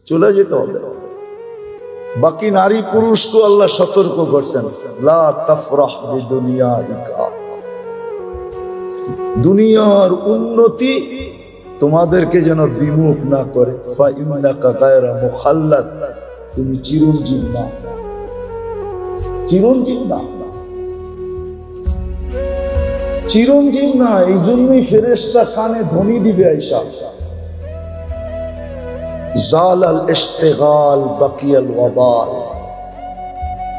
চলে যেতে হবে। বাকি নারী পুরুষকে আল্লাহ সতর্ক করছেন, লা তাফরাহ বিদুনিয়াইকা, দুনিয়ার উন্নতি তোমাদেরকে যেন বিমুখ না করে। ফাইন্নাকা গায়রা মুখাল্লাদ, তুমি চিরঞ্জীব না, চিরঞ্জীব না, চিরঞ্জীব না। এই জন্যই ফেরেশতা কানে ধ্বনি দিবে আয়েশা, জালাল ইশতিগাল বাকিয়াল ওয়াবাল,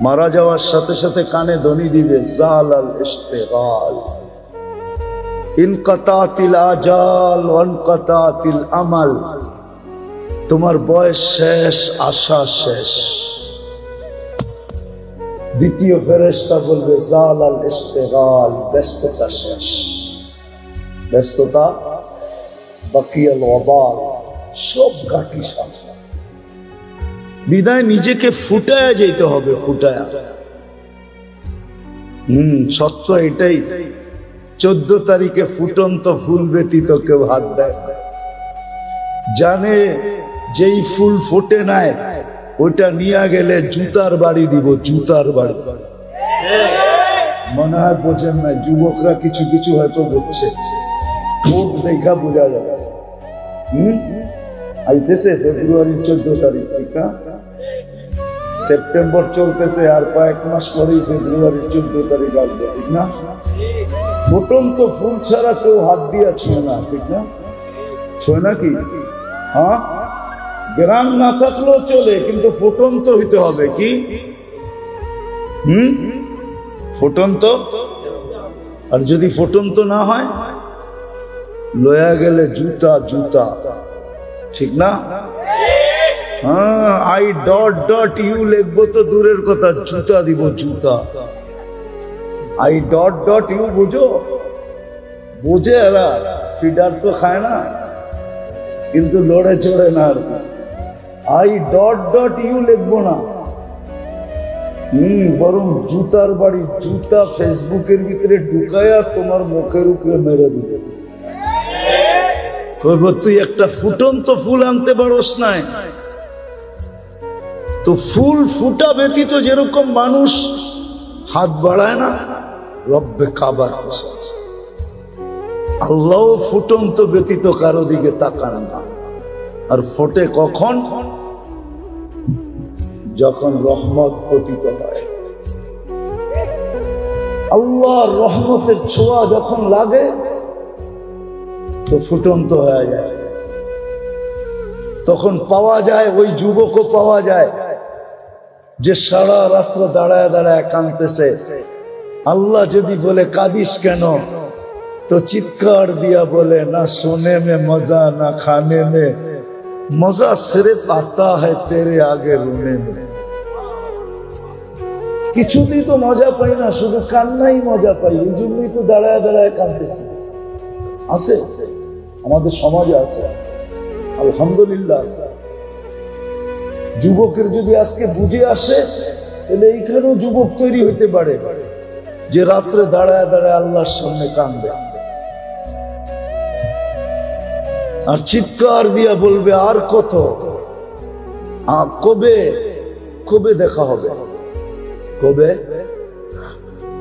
মারা যাওয়ার সাথে সাথে কানে ধ্বনি দিবে জালাল ইশতিগাল, ইনকাতাতিল আজাল ওয়ানকাতাতিল আমাল, তোমার বয়স শেষ, আশা শেষ। দ্বিতীয় ফেরেশতা বলবে জালাল ইশতিগাল, ব্যস্ততা শেষ, ব্যস্ততা, বাকিয়াল ওয়াবাল, সব ঘাটি সামনে। বিদায় নিজেকে ফুটায়া যেতে হবে, ফুটায়া। সত্য এটাই। 14 তারিখে ফুটন্ত ফুল ব্যতীত কেউ হাত দেয় না। জানে যেই ফুল ফোটে নাই, ওইটা নিয়ে গেলে জুতার বাড়ি দিব, জুতার বাড়ি। মনে হয় বোঝেন না, যুবকরা কিছু কিছু হয়তো বুঝছে, খুব দেখা বোঝা যায়। আইতেছে ফেব্রুয়ারির 14 তারিখ, ঠিক না? সেপ্টেম্বর চলতেছে, আর কয়েক মাস পরেই ফেব্রুয়ারির 14 তারিখ আসবে, ঠিক না? ফুটন্ত ফুল ছাড়া কেউ হাত দিয়া ছুঁয়ে না, ঠিক না? ছুঁয়ে নাকি? হ্যাঁ, গ্রাম না থাকলেও চলে, কিন্তু ফুটন্ত হইতে হবে। কি? ফুটন্ত। আর যদি ফুটন্ত না হয়, লয়া গেলে জুতা, জুতা, ঠিক না? হ্যাঁ, আই ডট ডট ইউ লিখবো তো দূরের কথা, জুতা দিব, জুতা। আই ডট ডট ইউ বুঝো? বুঝে এরা, ফিডার তো খায় না, কিন্তু লড়ে চড়ে না। আর আই ডট ডট ইউ লিখবো না, বরং জুতার বাড়ি, জুতা ফেসবুকের ভিতরে ঢুকায়া তোমার মুখের উপরে মেরে দিবে। কইব তুই একটা ফুটন্ত ফুল আনতে পারোস নাই। তো ফুল ফুটা ব্যতীত যেরকম মানুষ হাত বাড়ায় না রব্বে কাবার, আল্লাহ ফুটন্ত ব্যতীত কারো দিকে তাকান না। আর ফোটে কখন? যখন রহমত পতিত হয়, আল্লাহর রহমতের ছোঁয়া যখন লাগে, তো ফুটন্ত হয়ে যায়। তখন পাওয়া যায়, ওই যুবকও পাওয়া যায় যে সারা রাত্র দাঁড়ায় দাঁড়ায় কাঁদতেছে। আল্লাহ যদি বলে কাঁদিস কেন, তো চিৎকার দিয়া বলে, না সোনে মে মজা না খানে মে মজা, সির্ফ আতা হ্যায় তেরে আগে রোনে মে। কিছুতেই তো মজা পাই না, শুধু কান্নাই মজা পাই, এই জন্যই তো দাঁড়ায় দাঁড়ায় কাঁদতেছি। আছে, আমাদের সমাজে আছে, আলহামদুলিল্লাহ। যুবকের যদি আজকে বুঝে আসে, তাহলে এইখানেও যুবক তৈরি হইতে পারে যে রাত্রে দাঁড়ায় দাঁড়ায় আল্লাহর সামনে কাঁদবে আর চিৎকার দিয়া বলবে, আর কত, কবে কবে দেখা হবে, কবে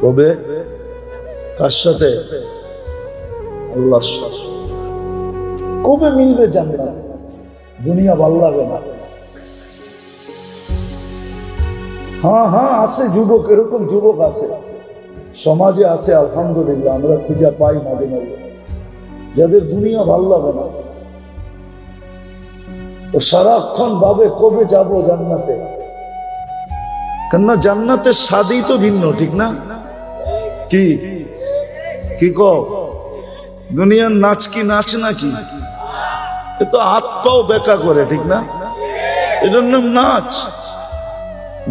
কবে, কার সাথে? আল্লাহর সাথে। কবে মিলবে জান্নাত? দুনিয়া ভালো লাগে না। হ্যাঁ হ্যাঁ, আছে যুবক, এরকম যুবক আছে, সমাজে আছে, আলহামদুলিল্লাহ। আমরা খুঁজে পাই মাঝে মাঝে, যাদের দুনিয়া ভালো লাগে না, ও সারাক্ষণ ভাবে কবে যাব জান্নাতে। কেননা জান্নাতের স্বাদই তো ভিন্ন, ঠিক না? কি কি কও? দুনিয়ার নাচ কি নাচ নাকি? এ তো হাত পাও বেকা করে, ঠিক না? এটার নাম নাচ।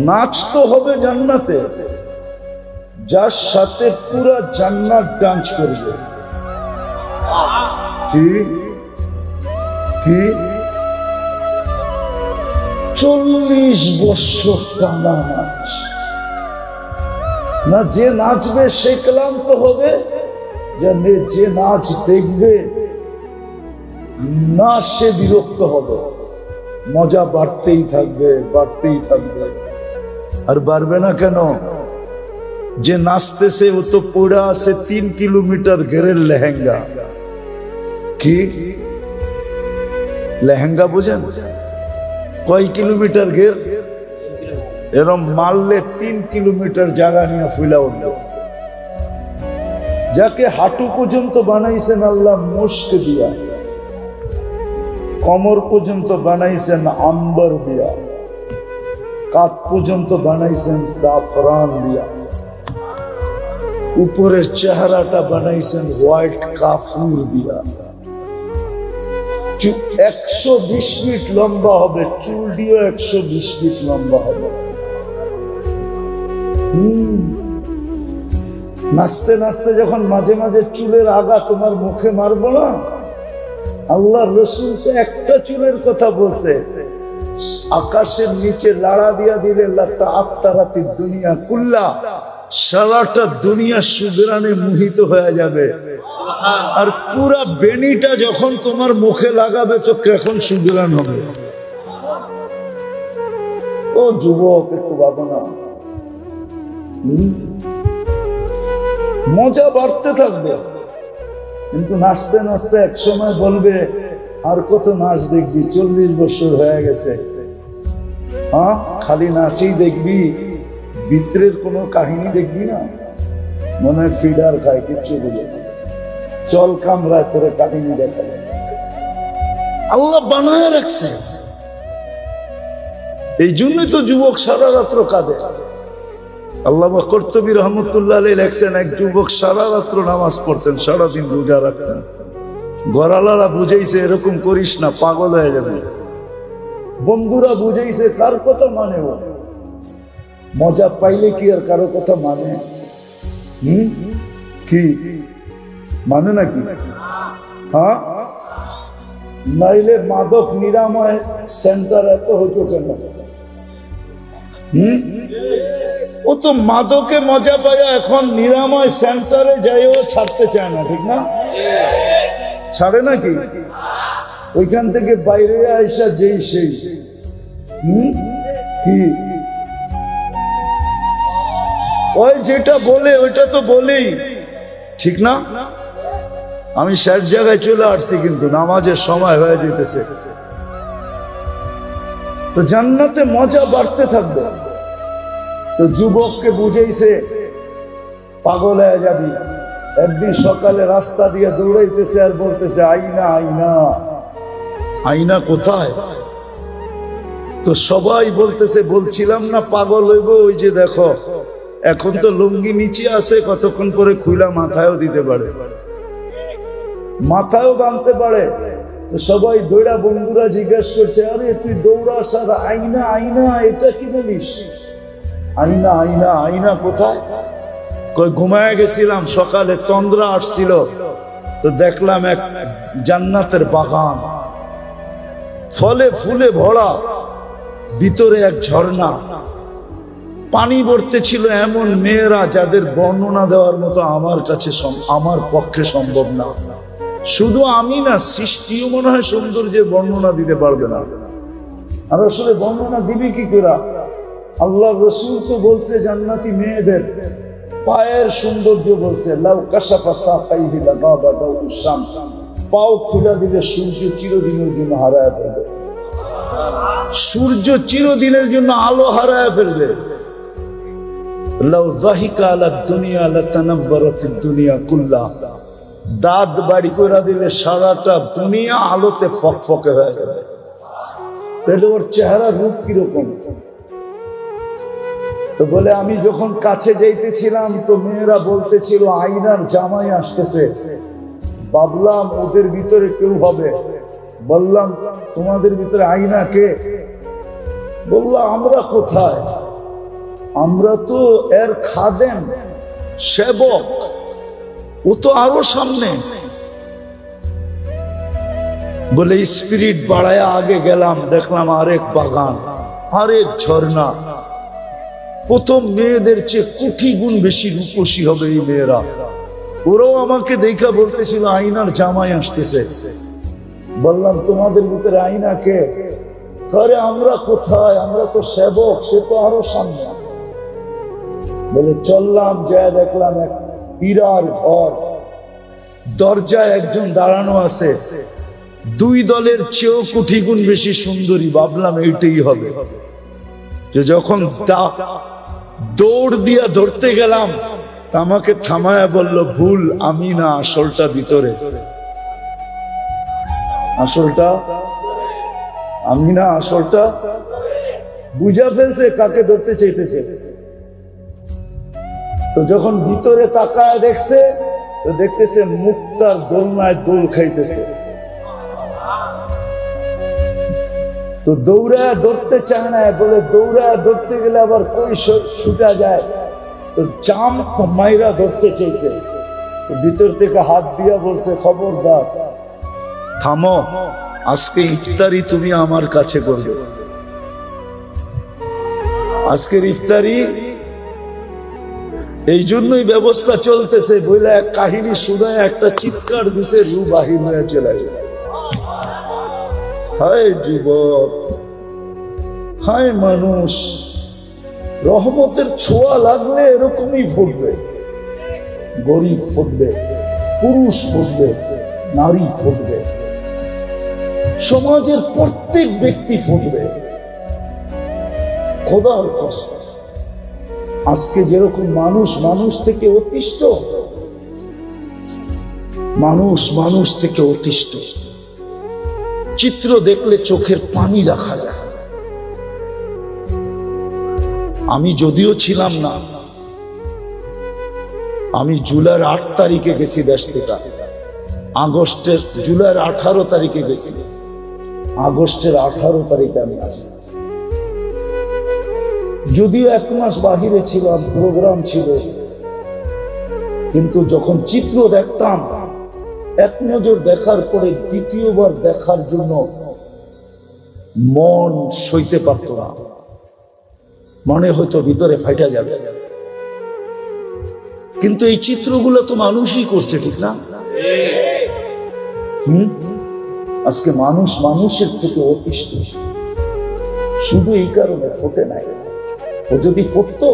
নাচ তো হবে জান্নাতে, যার সাথে পুরা জান্নাত ডান্স করবে। কি কি 40 বছর টানা নাচ না? যে নাচবে সে ক্লান্ত হবে, যে নাচ দেখবে না সে বিরক্ত হবে। মজা বাড়তেই থাকবে, বাড়তেই থাকবে। আর বাড়বে না কেন? যে নাচতেছে ও তো পড়ে আছে 3 কিলোমিটার ঘেরের লেহেঙ্গা। কি লেহেঙ্গা বোঝেন? কয় কিলোমিটার ঘের? এরম মারলে 3 কিলোমিটার জায়গা নিয়ে ফুলা উঠল। যাকে হাঁটু পর্যন্ত বানাইছেন আল্লাহ মুস্ক দিয়া, কমর পর্যন্ত বানাইছেন আম্বর দিয়া, কাঁধ পর্যন্ত বানাইছেন জাফরান দিয়া, উপরের চেহারাটা বানাইছেন হোয়াইট কাফুর দিয়া। 120 ফিট লম্বা হবে, চুল দিয়েও 120 ফিট লম্বা হবে। নাচতে নাচতে যখন মাঝে মাঝে চুলের আগা তোমার মুখে মারবো না, আল্লাহ রসুল তো একটা চুলের কথা বলছে, আকাশের নিচে লাড়া দিয়া দিলে আফতারাতি দুনিয়া কুল্লা, সারাটা দুনিয়া সুগ্রানে মোহিত হয়ে যাবে। আর পুরা বেনিটা যখন তোমার মুখে লাগাবে তো কখন সুগ্রান হবে। ও যুবক, একটু ভাবো না। মজা বাড়তে থাকবে, কিন্তু নাচতে নাচতে এক সময় বলবে আর কত নাচ দেখবি, 40 বছর হয়ে গেছে। হ্যাঁ, খালি নাচেই দেখবি, ভিতরের কোনো কাহিনী দেখবি না। মনে হয় ফিডার খায়, কিচ্ছু বুঝে না। চল কামরায় করে কাহিনী দেখা যায়। আল্লাহ বানায় রাখছে, এই জন্যই তো যুবক সারা রাত্র কাঁদে। আল্লামা কর্তুবী রহমতুল্লাহ আলাইহি লেখছেন, এক যুবক সারা রাত্র নামাজ পড়তেন, সারাদিন রোজা রাখতেন। গড়ালারা বুঝাইছে এরকম করিস না, পাগল হয়ে যাবে। বন্ধুরা বুঝাইছে, কার কথা মানে? ও মজা পাইলে কি আর কারো কথা মানে? কি মানে নাকি? হ্যাঁ, নাইলে মাদক নিরাময় সেন্টার এত হতো কেন? ও তো মাদকে মজা পায়, এখন নিরাময় সেন্টারে যাইও ছাড়তে চায় না, ঠিক না? ছাড়ে নাকি? ওইখান থেকে বাইরে আইসা যেই সেই কি ওই যেটা বলে ওইটা তো বলেই, ঠিক না? আমি 60 জায়গায় চলে আসছি, কিন্তু নামাজের সময় হয়ে যেতেছে। তো জান্নাতে মজা বাড়তে থাকবে। তো যুবককে বুঝাইছে পাগল হয়ে যাবি। একদিন সকালে রাস্তা দিয়ে দৌড়াইতেছে আর বলতেছে, আইনা আইনা আইনা কোথায়? তো সবাই বলতেছে, বলছিলাম না পাগল হইব, ওই যে দেখো এখন তো লুঙ্গি নিচে আছে, কতক্ষণ পরে খুইলা মাথায়ও দিতে পারে, মাথায়ও বাঁধতে পারে। তো সবাই দৌড়া, বন্ধুরা জিজ্ঞেস করছে, আরে তুই দৌড়াস আর আইনা আইনা এটা কি বলিস? আইনা আইনা আইনা কোথায়? কই ঘুমায় গেছিলাম, সকালে তন্দ্রা আসছিল, তো দেখলাম এক জান্নাতের বাগান, ফলে ফুলে ভরা, ভিতরে এক ঝর্ণা, পানি ভরতে ছিল এমন মেয়েরা যাদের বর্ণনা দেওয়ার মতো আমার কাছে আমার পক্ষে সম্ভব না। শুধু আমি না, সৃষ্টিও মনে হয় সৌন্দর্যের বর্ণনা দিতে পারবে না। আর আসলে বর্ণনা দিবি কি করে? আল্লাহ রসুল তো বলছে জান্নাতি মেয়েদের পায়ের সৌন্দর্য বলছে, লাউ কাশাফা সাকাইহি লাগাবা দাউস শামস, পাও খুলে দিলে সূর্য চিরদিনের জন্য হারায় ফেলবে। সূর্য চিরদিনের জন্য আলো হারায় ফেলবে। লাউ যাহিকা আলা দুনিয়া লাতানাব্বারাতিদ দুনিয়া কুল্লা, দাঁত বাড়ি করে দিলে সারাটা দুনিয়া আলোতে ফকফকে হয়ে যাবে। তাহলে ওর চেহারা রূপ কিরকম? তো বলে, আমি যখন কাছে যাইতেছিলাম তো মেয়েরা বলতেছিল আইনার জামাই আসতেছে। ভাবলাম ওদের ভিতরে কেউ হবে। বললাম, তোমাদের ভিতরে আইনা কে? বললাম, আমরা কোথায়, আমরা তো এর খাদেম, সেবক, ও তো আরো সামনে। বলে স্পিরিট বাড়ায় আগে গেলাম, দেখলাম আরেক বাগান, আরেক ঝর্ণা। প্রথম মেয়েদের চেয়ে কোটি গুণ বেশি রূপসী হবে এই মেয়েরা। ওরাও আমাকে দেখা বলতেছিল আইনার জামাই আসতেছে। বললাম, তোমাদের ভিতরে আইনা কে? আরে আমরা কোথায়, আমরা তো সেবক, সে তো আরো সামনে। বলে চললাম, যা দেখলাম এক হীরার ঘর, দরজায় একজন দাঁড়ানো আছে, দুই দলের চেয়েও কোটি গুণ বেশি সুন্দরী। ভাবলাম এইটাই হবে। যে যখন দৌড় দিয়া ধরতে গেলাম, আমাকে থামায়া বলল, ভুল, আমি না, আসলটা ভিতরে। আসলটা আমি না, আসলটা বুঝা ফেলছে কাকে ধরতে চাইতেছে। তো যখন ভিতরে তাকায় দেখছে, তো দেখতেছে মুক্তার দোলনায় দোল খাইতেছে। তো দৌড়ায় ধরতে চায় না, বলে দৌড়ায় ধরতে গেলে আবার কই ছুটা যায়, তো জাম মাইরা ধরতে চাইছে। তো ভিতর থেকে হাত দিয়া বলছে, খবরদার, থামো, আজকে ইফতারি তুমি আমার কাছে করবে। আজকের ইফতারি এই জন্যই ব্যবস্থা চলতেছে। বলে এক কাহিনী শুনে একটা চিৎকার দিছে, রু বাহির হয়ে চলে গেছে। হায় যুবক, হায় মানুষ, রহমতের ছোঁয়া লাগলে এরকমই ফুটবে। গরিব ফুটবে, পুরুষ ফুটবে, নারী ফুটবে, সমাজের প্রত্যেক ব্যক্তি ফুটবে। খোদার কসম, আজকে যেরকম মানুষ মানুষ থেকে অতিষ্ঠ, মানুষ মানুষ থেকে অতিষ্ঠ, চিত্র দেখলে চোখের পানি রাখা যায়। আমি যদিও ছিলাম না, আমি জুলাইয়ের 8 তারিখে গেছি দেশ থেকে, আগস্টের জুলাইয়ের 18 তারিখে গেছি, আগস্টের 18 তারিখে আমি আসি। যদিও 1 মাস বাহিরে ছিলাম, প্রোগ্রাম ছিল, কিন্তু যখন চিত্র দেখতাম, এক নজর দেখার পরে দ্বিতীয়বার দেখার জন্য মন সইতে পারত না, মনে হয়তো ভিতরে ফাইটা যাবে। কিন্তু এই চিত্রগুলো তো মানুষই করছে, ঠিক না? আজকে মানুষ মানুষের থেকে অতিষ্ঠ, শুধু এই কারণে ফোটে নাই। ও যদি ফুটতো,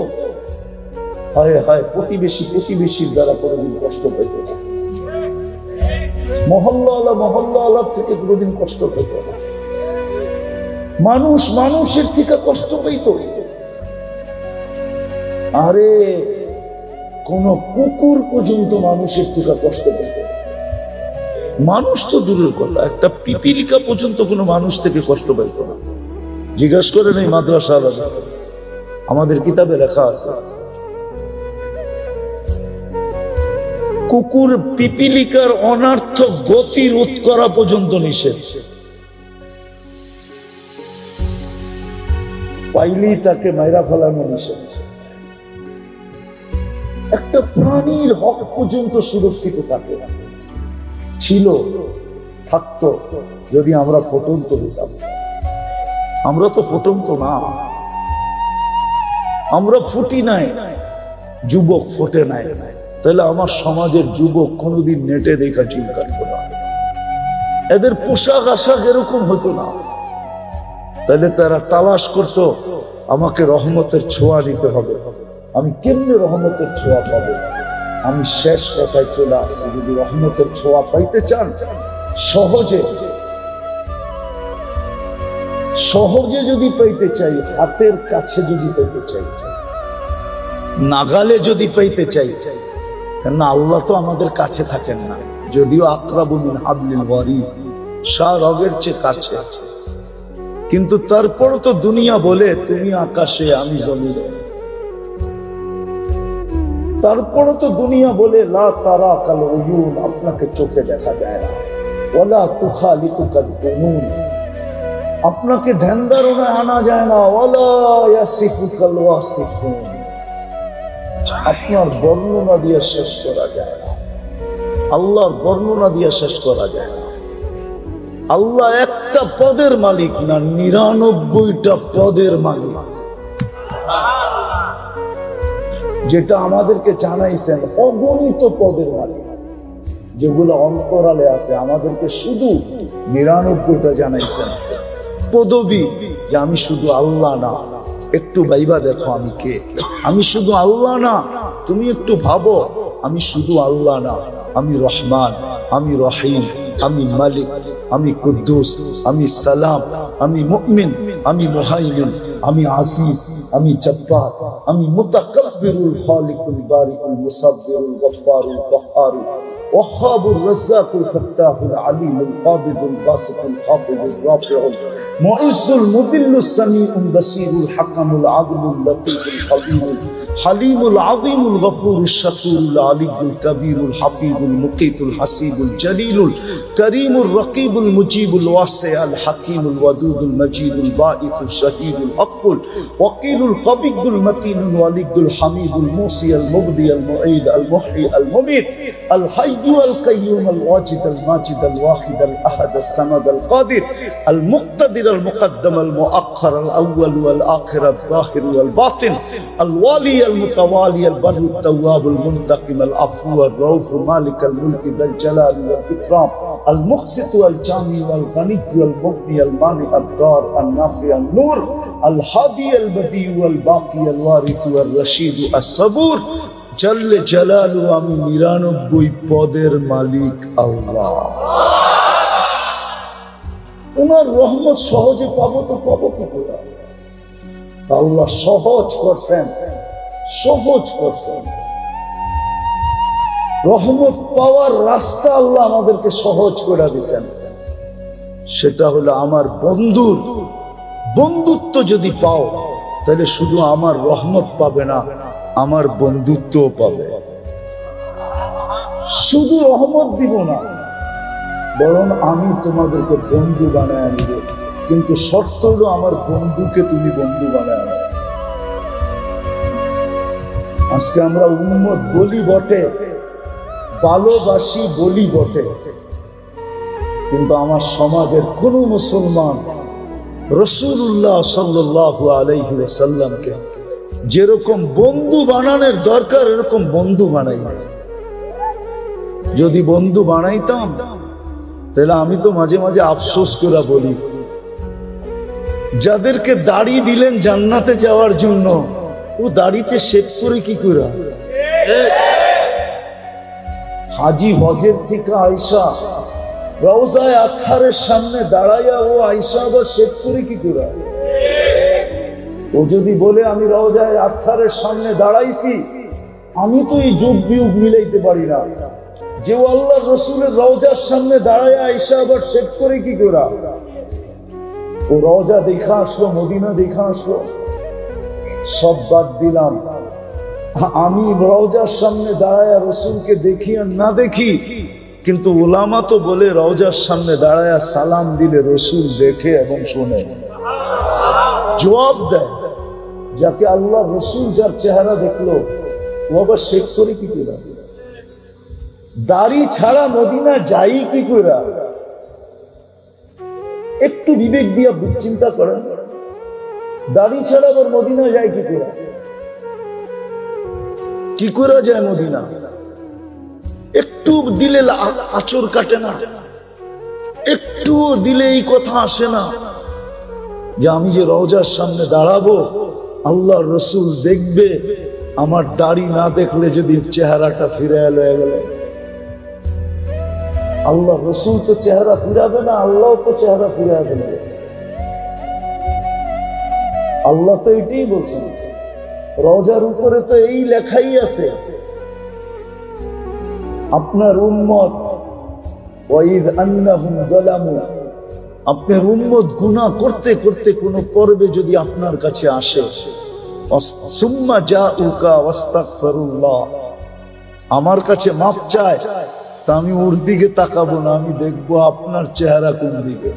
হয় হয় প্রতিবেশী প্রতিবেশীর দ্বারা কোনোদিন কষ্ট পেত না, মহল্লা থেকে কোনোদিন কষ্ট পেত না, মানুষ মানুষের থেকে কষ্ট পেত। আরে কোন কুকুর পর্যন্ত মানুষের থেকে কষ্ট পেত। মানুষ তো দূরের কথা, একটা পিপিলিকা পর্যন্ত কোনো মানুষ থেকে কষ্ট পেত না। জিজ্ঞাসা করেন এই মাদ্রাসা, আমাদের কিতাবে লেখা আছে, কুকুর পিপিলিকার অনার্থক গতি রোধ করা পর্যন্ত নিষেধ। পাইলেই তাকে মাইরা ফেলানো নিষেধ। একটা প্রাণীর হক পর্যন্ত সুরক্ষিত থাকে, ছিল, থাকতো, যদি আমরা ফুটন্ত হইতাম। আমরা তো ফুটন্ত না, আমরা ফুটি নাই, যুবক ফোটে নাই। তাহলে আমার সমাজের যুবক কোনোদিন নেটে দেখা চুল কাটতো না, এদের পোশাক আশাক এরকম হতো না। তাহলে তারা তালাশ করতো, আমাকে রহমতের ছোঁয়া নিতে হবে। আমি কেমনে রহমতের ছোঁয়া পাবো? আমি শেষ কথায় চলে আসছি, যদি রহমতের ছোঁয়া পাইতে চান, সহজে সহজে যদি পাইতে চাই, হাতের কাছে যদি পাইতে চাই, নাগালে যদি পাইতে চাই, কেননা আল্লাহ তো আমাদের কাছে থাকেন না, যদিও আকরাবু মিন হাবলিল ওয়ারিদ, শাহরগের চেয়ে কাছে, কিন্তু তারপরও তো দুনিয়া বলে তুমি আকাশে আমি জমিনে। তারপরও তো দুনিয়া বলে লা তারা কাল উয়ুন, আপনাকে চোখে দেখা যায় না, ওয়ালা তুখালিতুকাল জুনুন, আপনাকে ধ্যান ধারণায় আনা যায় না, ওয়ালা ইয়াসিফুকাল ওয়াসিফুন, আপনার বর্ণনা দিয়ে শেষ করা যায় না, আল্লাহর বর্ণনা দিয়ে শেষ করা যায় না। আল্লাহ একটা পদের মালিক না, 99টা পদের মালিক, যেটা আমাদেরকে জানাইছেন, অগণিত পদের মালিক, যেগুলো অন্তরালে আছে, আমাদেরকে শুধু 99টা জানাইছেন। পদবী যে আমি শুধু আল্লাহ না। একটু ভাইবা দেখো আমি কে। আমি শুধু আল্লাহ না, তুমি একটু ভাবো আমি শুধু আল্লাহ না, আমি রহমান, আমি রহিম, আমি মালিক, আমি কুদ্দুস, আমি সালাম, আমি মুমিন, আমি মুহাইমিন, আমি আজিজ, আমি জব্বার, আমি মুতাকাব্বিরুল খালিকুল বারিকুল মুসাব্বিরুল গফফারুল কহ্হারুল ওয়াহ্হাবুর রাজ্জাকুল ফাত্তাহুল আলিমুল কাবিদুল বাসিতুল হাফিজুর রাফিউল মুইজ্জুল মুদিল্লুস সামিউল বাসীরুল হাকামুল আদলুল লতীফুল খবীরুল হালিমুল আযীমুল গফুরুশ শাকুরুল আলিয়ুল কবীরুল হাফিজুল মুকীতুল হাসিবুল জলিলুল করিমুর রকিবুল মুজিবুল ওয়াসিউল হাকীমুল ওয়াদুদুল মজিদুল বাঈতুল শাহীদুল হকুল ওয়াকিলুল কবিয়ুল মতিনুল ওয়ালিয়ুল হামিদুল মুসিউল মুবদিউল মুঈদ আল মুহয়ি আল মুমীত আল হাইয়্যু আল কাইয়্যুম আল ওয়াজিদ আল মাজিদ আল ওয়াহিদ আল আহাদ আস সামাদ আল কাদির আল মুক্তাদির আল মুকদ্দম আল মুআখ্খার আল আউয়াল ওয়াল আখির আল যাহির ওয়াল বাতিন আল ওয়ালি আল মুতাওয়ালি আল বাররু আত তাওয়াব আল মুনতাকিম আল আফু আল রাউফ মালিক আল মুলক যাল জালাল ওয়াল ইকরাম আল মুকসিত ওয়াল জামি ওয়াল গনি ওয়াল মুগনি আল মানি আল দার আল নাফি আল নূর আল হাদি আল বদি ওয়াল বাকি আল ওয়ারিথ ওয়াল রশিদ আস সাবুর জল্লে জালালু। আমি ৯৯ পদের মালিক আল্লাহ। ওনার রহমত সহজে পাবো তো পাবো কি করে? আল্লাহ সহজ করছেন, সহজ করছেন। রহমত পাওয়ার রাস্তা আল্লাহ আমাদেরকে সহজ করে দিয়েছেন। সেটা হলো আমার বন্ধুর বন্ধুত্ব যদি পাও তাহলে শুধু আমার রহমত পাবে না, আমার বন্ধুত্বও পাবে। শুধু রহমত দিব না, বরং আমি তোমাদেরকে বন্ধু বানায় আনব। কিন্তু শর্ত হলো আমার বন্ধুকে তুমি বন্ধু বানায় আনবে। আজকে আমরা উম্মত বলি বটে, ভালোবাসি বলি বটে, কিন্তু আমার সমাজের কোন মুসলমান রাসূলুল্লাহ সাল্লাল্লাহু আলাইহি ওয়াসাল্লামকে যেরকম বন্ধু বানানোর দরকার এরকম বন্ধু বানাই না। যদি বন্ধু বানাইতাম তাহলে আমি তো মাঝে মাঝে আফসোস করে বলি, যাদেরকে দাড়ি দিলেন জান্নাতে যাওয়ার জন্য, ও দাড়িতে শেভ করে কি করে? হাজি হজের থেকে আয়েশা রওজায়ে আতহারের সামনে দাঁড়াইয়া ও আয়েশা আবার শেভ করে কি করে? ও যদি বলে আমি রওজায়ে আতহারের সামনে দাঁড়াইছি, আমি তো এই যোগ বিয়োগ মিলাইতে পারি না যে ও আল্লাহর রাসূলের রওজার সামনে দাঁড়ায় আয়েশা আবার শেভ করে কি করে? ও রওজা দেখা আসলো, মদিনা দেখা আসলো, সব বাদ দিলাম। আমি রওজার সামনে দাঁড়ায় রাসূলকে দেখি আর না দেখি, কিন্তু উলামা তো বলে রওজার সামনে দাঁড়ায় সালাম দিলে রাসূল দেখে এবং শুনে, জবাব দেয়। যাকে আল্লাহ রাসূল যার চেহারা দেখলো ও আবার শেভ করে কি করে? দাড়ি ছাড়া মদিনা যাই কি করে? একটু বিবেক দিয়া চিন্তা করেন, দাড়ি ছাড়া আবার মদিনা যায় কি করে? কি করে যায় মদিনা? একটু দিলে আচর কাটে না, একটু দিলে এই কথা আসে না যে আমি যে রওজার সামনে দাঁড়াবো, আল্লাহর রাসূল দেখবে, আমার দাড়ি না দেখলে যদি চেহারাটা ফিরে লয়ে গেলে। আল্লাহ রাসূল তো চেহারা ফিরাবে না, আল্লাহ তো চেহারা ফিরাবে দেবে। আল্লাহ তো এটাই বলছেন, রওজার উপরে তো এই লেখাই আছে, আপনার উম্মত ওয়াইদ আন্নাহুম যালামু, আপনার উম্মত গুনাহ করতে করতে কোন পর্বে যদি আপনার কাছে আসে, সুম্মা জাউকা ওয়াস্তাগফিরুল্লাহ, আমার কাছে মাপ চায়, তা আমি ওর দিকে তাকাবো না, আমি দেখবো আপনার চেহারা কোন দিকে।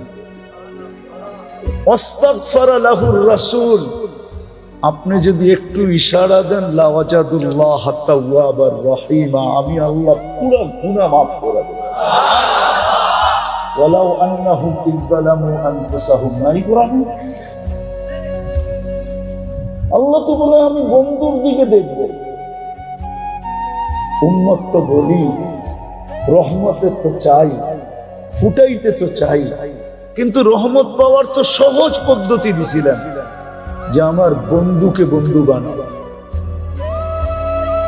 ওয়াস্তাগফারা লাহুর রাসূল, আপনি যদি একটু ইশারা দেন, লাওয়াজাদুল্লাহ তাওয়াবার রহিমা, আমি আল্লাহ পুরো গুনাহ মাফ করে দেব। ওয়ালাউ আন্নাহুম ইযলামু আনফুসাহুম, নাই কোরআন? আল্লাহ তো বলে আমি বন্ধুর দিকে দেখব। উম্মত তো বলি রহমতের তো চাই, ফুটাইতে তো চাই, কিন্তু রহমত পাওয়ার তো সহজ পদ্ধতি দিছিলেন, যে আমার বন্ধুকে বন্ধু বানাও।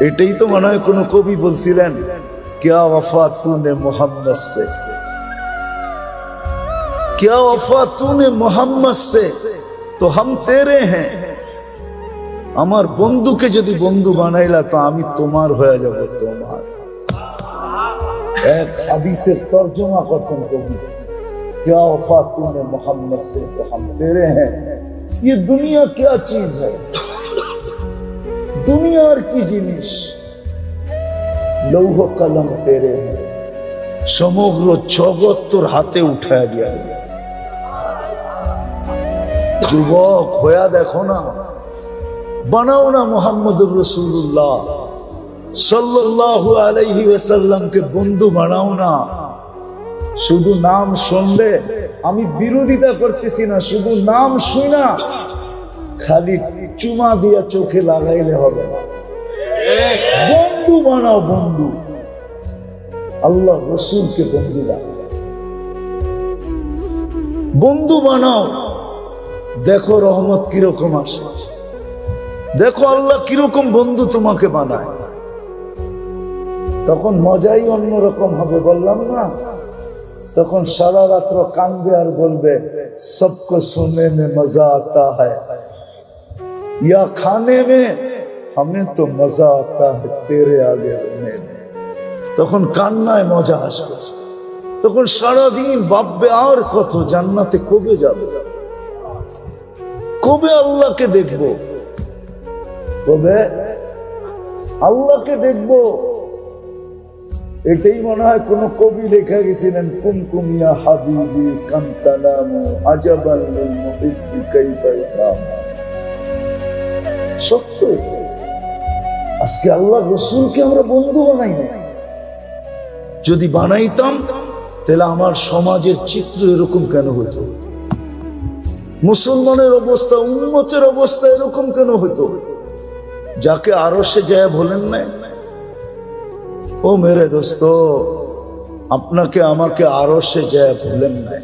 এটাই তো মনে হয় কোন কবি বলছিলেন, क्या वफा तूने मोहम्मद से, क्या वफा तूने मोहम्मद से, तो हम तेरे हैं। আমার বন্ধুকে যদি বন্ধু বানাইলা তো আমি তোমার হয়ে যাব, তোমার। এক হাদিসের তরজমা করছেন কবি, क्या वफा तूने मोहम्मद से, तो हम तेरे हैं। ये दुनिया क्या चीज है, দুনিয়ার কি জিনিস? লৌহ কলম তেরে, সমগ্র জগৎ তোর হাতে উঠায় দিয়া। যুবক হইয়া দেখো না, বানাও না মুহাম্মদুর রাসূলুল্লাহ সাল্লাল্লাহু আলাইহি ওয়াসাল্লামকে বন্ধু বানাও না। শুধু নাম শুনলে, আমি বিরোধিতা করতেছি না, শুধু নাম শুনা খালি চুমা দিয়া চোখে লাগাইলে হবে না। বন্ধু বানাও, বন্ধু। আল্লাহ রসুলকে বন্ধু বানাও, বন্ধু বানাও। দেখো রহমত কিরকম আসে, দেখো আল্লাহ কিরকম বন্ধু তোমাকে বানায়। তখন মজাই অন্যরকম হবে, বললাম না? তখন সারা রাত্র কাঁদবে আর বলবে, সবকো सुनने में मजा आता है या खाने में, हमें तो मजा आता है तेरे आगे रोने में। তখন কান্নায় মজা আসবে। তখন সারাদিন ভাববে আর কত, জান্নাতে কবে যাবে, কবে আল্লাহকে দেখবো, কবে আল্লাহকে দেখবো। এটাই মনে হয় কোন কবি লেখা গেছিলেন, কুমকুম ইয়া হাবিবি কান্তানামু আজাবান লিল মুহিব্বি কাইফা ইয়ানাম। সত্য। আজকে আল্লাহ রসুলকে আমরা বন্ধু বানাই না। যদি বানাইতাম তাহলে আমার সমাজের চিত্র এরকম কেন হতো? মুসলমানের অবস্থা, উম্মতের অবস্থা এরকম কেন হতো? যাকে আরশে যায় বলেন না, ও মেরে দোস্ত, আপনাকে আমাকে আরশে যায় বলেন না।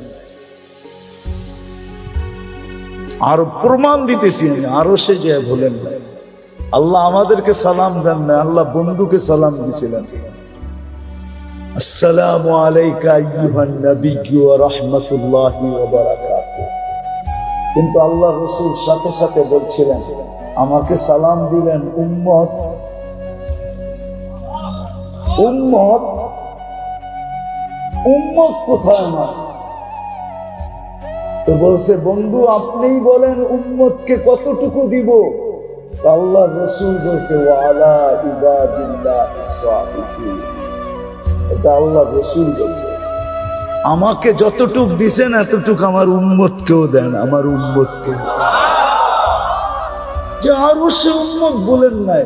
আর প্রমাণ দিতেছি, আরশে যায় বলেন না। আল্লাহ আমাদেরকে সালাম দেন না, আল্লাহ বন্ধুকে সালাম দিছিলেন, আসসালামু আলাইকা আইয়ুহান নাবিয়্যু ওয়া রাহমাতুল্লাহি ওয়া বারাকাতুহু। কিন্তু আল্লাহ রাসূল সাথে সাথে বলছিলেন, আমাকে সালাম দিলেন উম্মত, উম্মত, উম্মত কোথায় আমার? তো বলছে, বন্ধু আপনিই বলেন উম্মতকে কতটুকু দিব? আল্লাহ রাসূল বলছে, ওয়ালা ইবাদিল্লাহিস সালিহিন। এটা আল্লাহ রাসূল বলছে, আমাকে যতটুক দিছেন এতটুক আমার উম্মতকেও দেন, আমার উম্মতকে। যে আরো সে উম্মত বলেন নাই,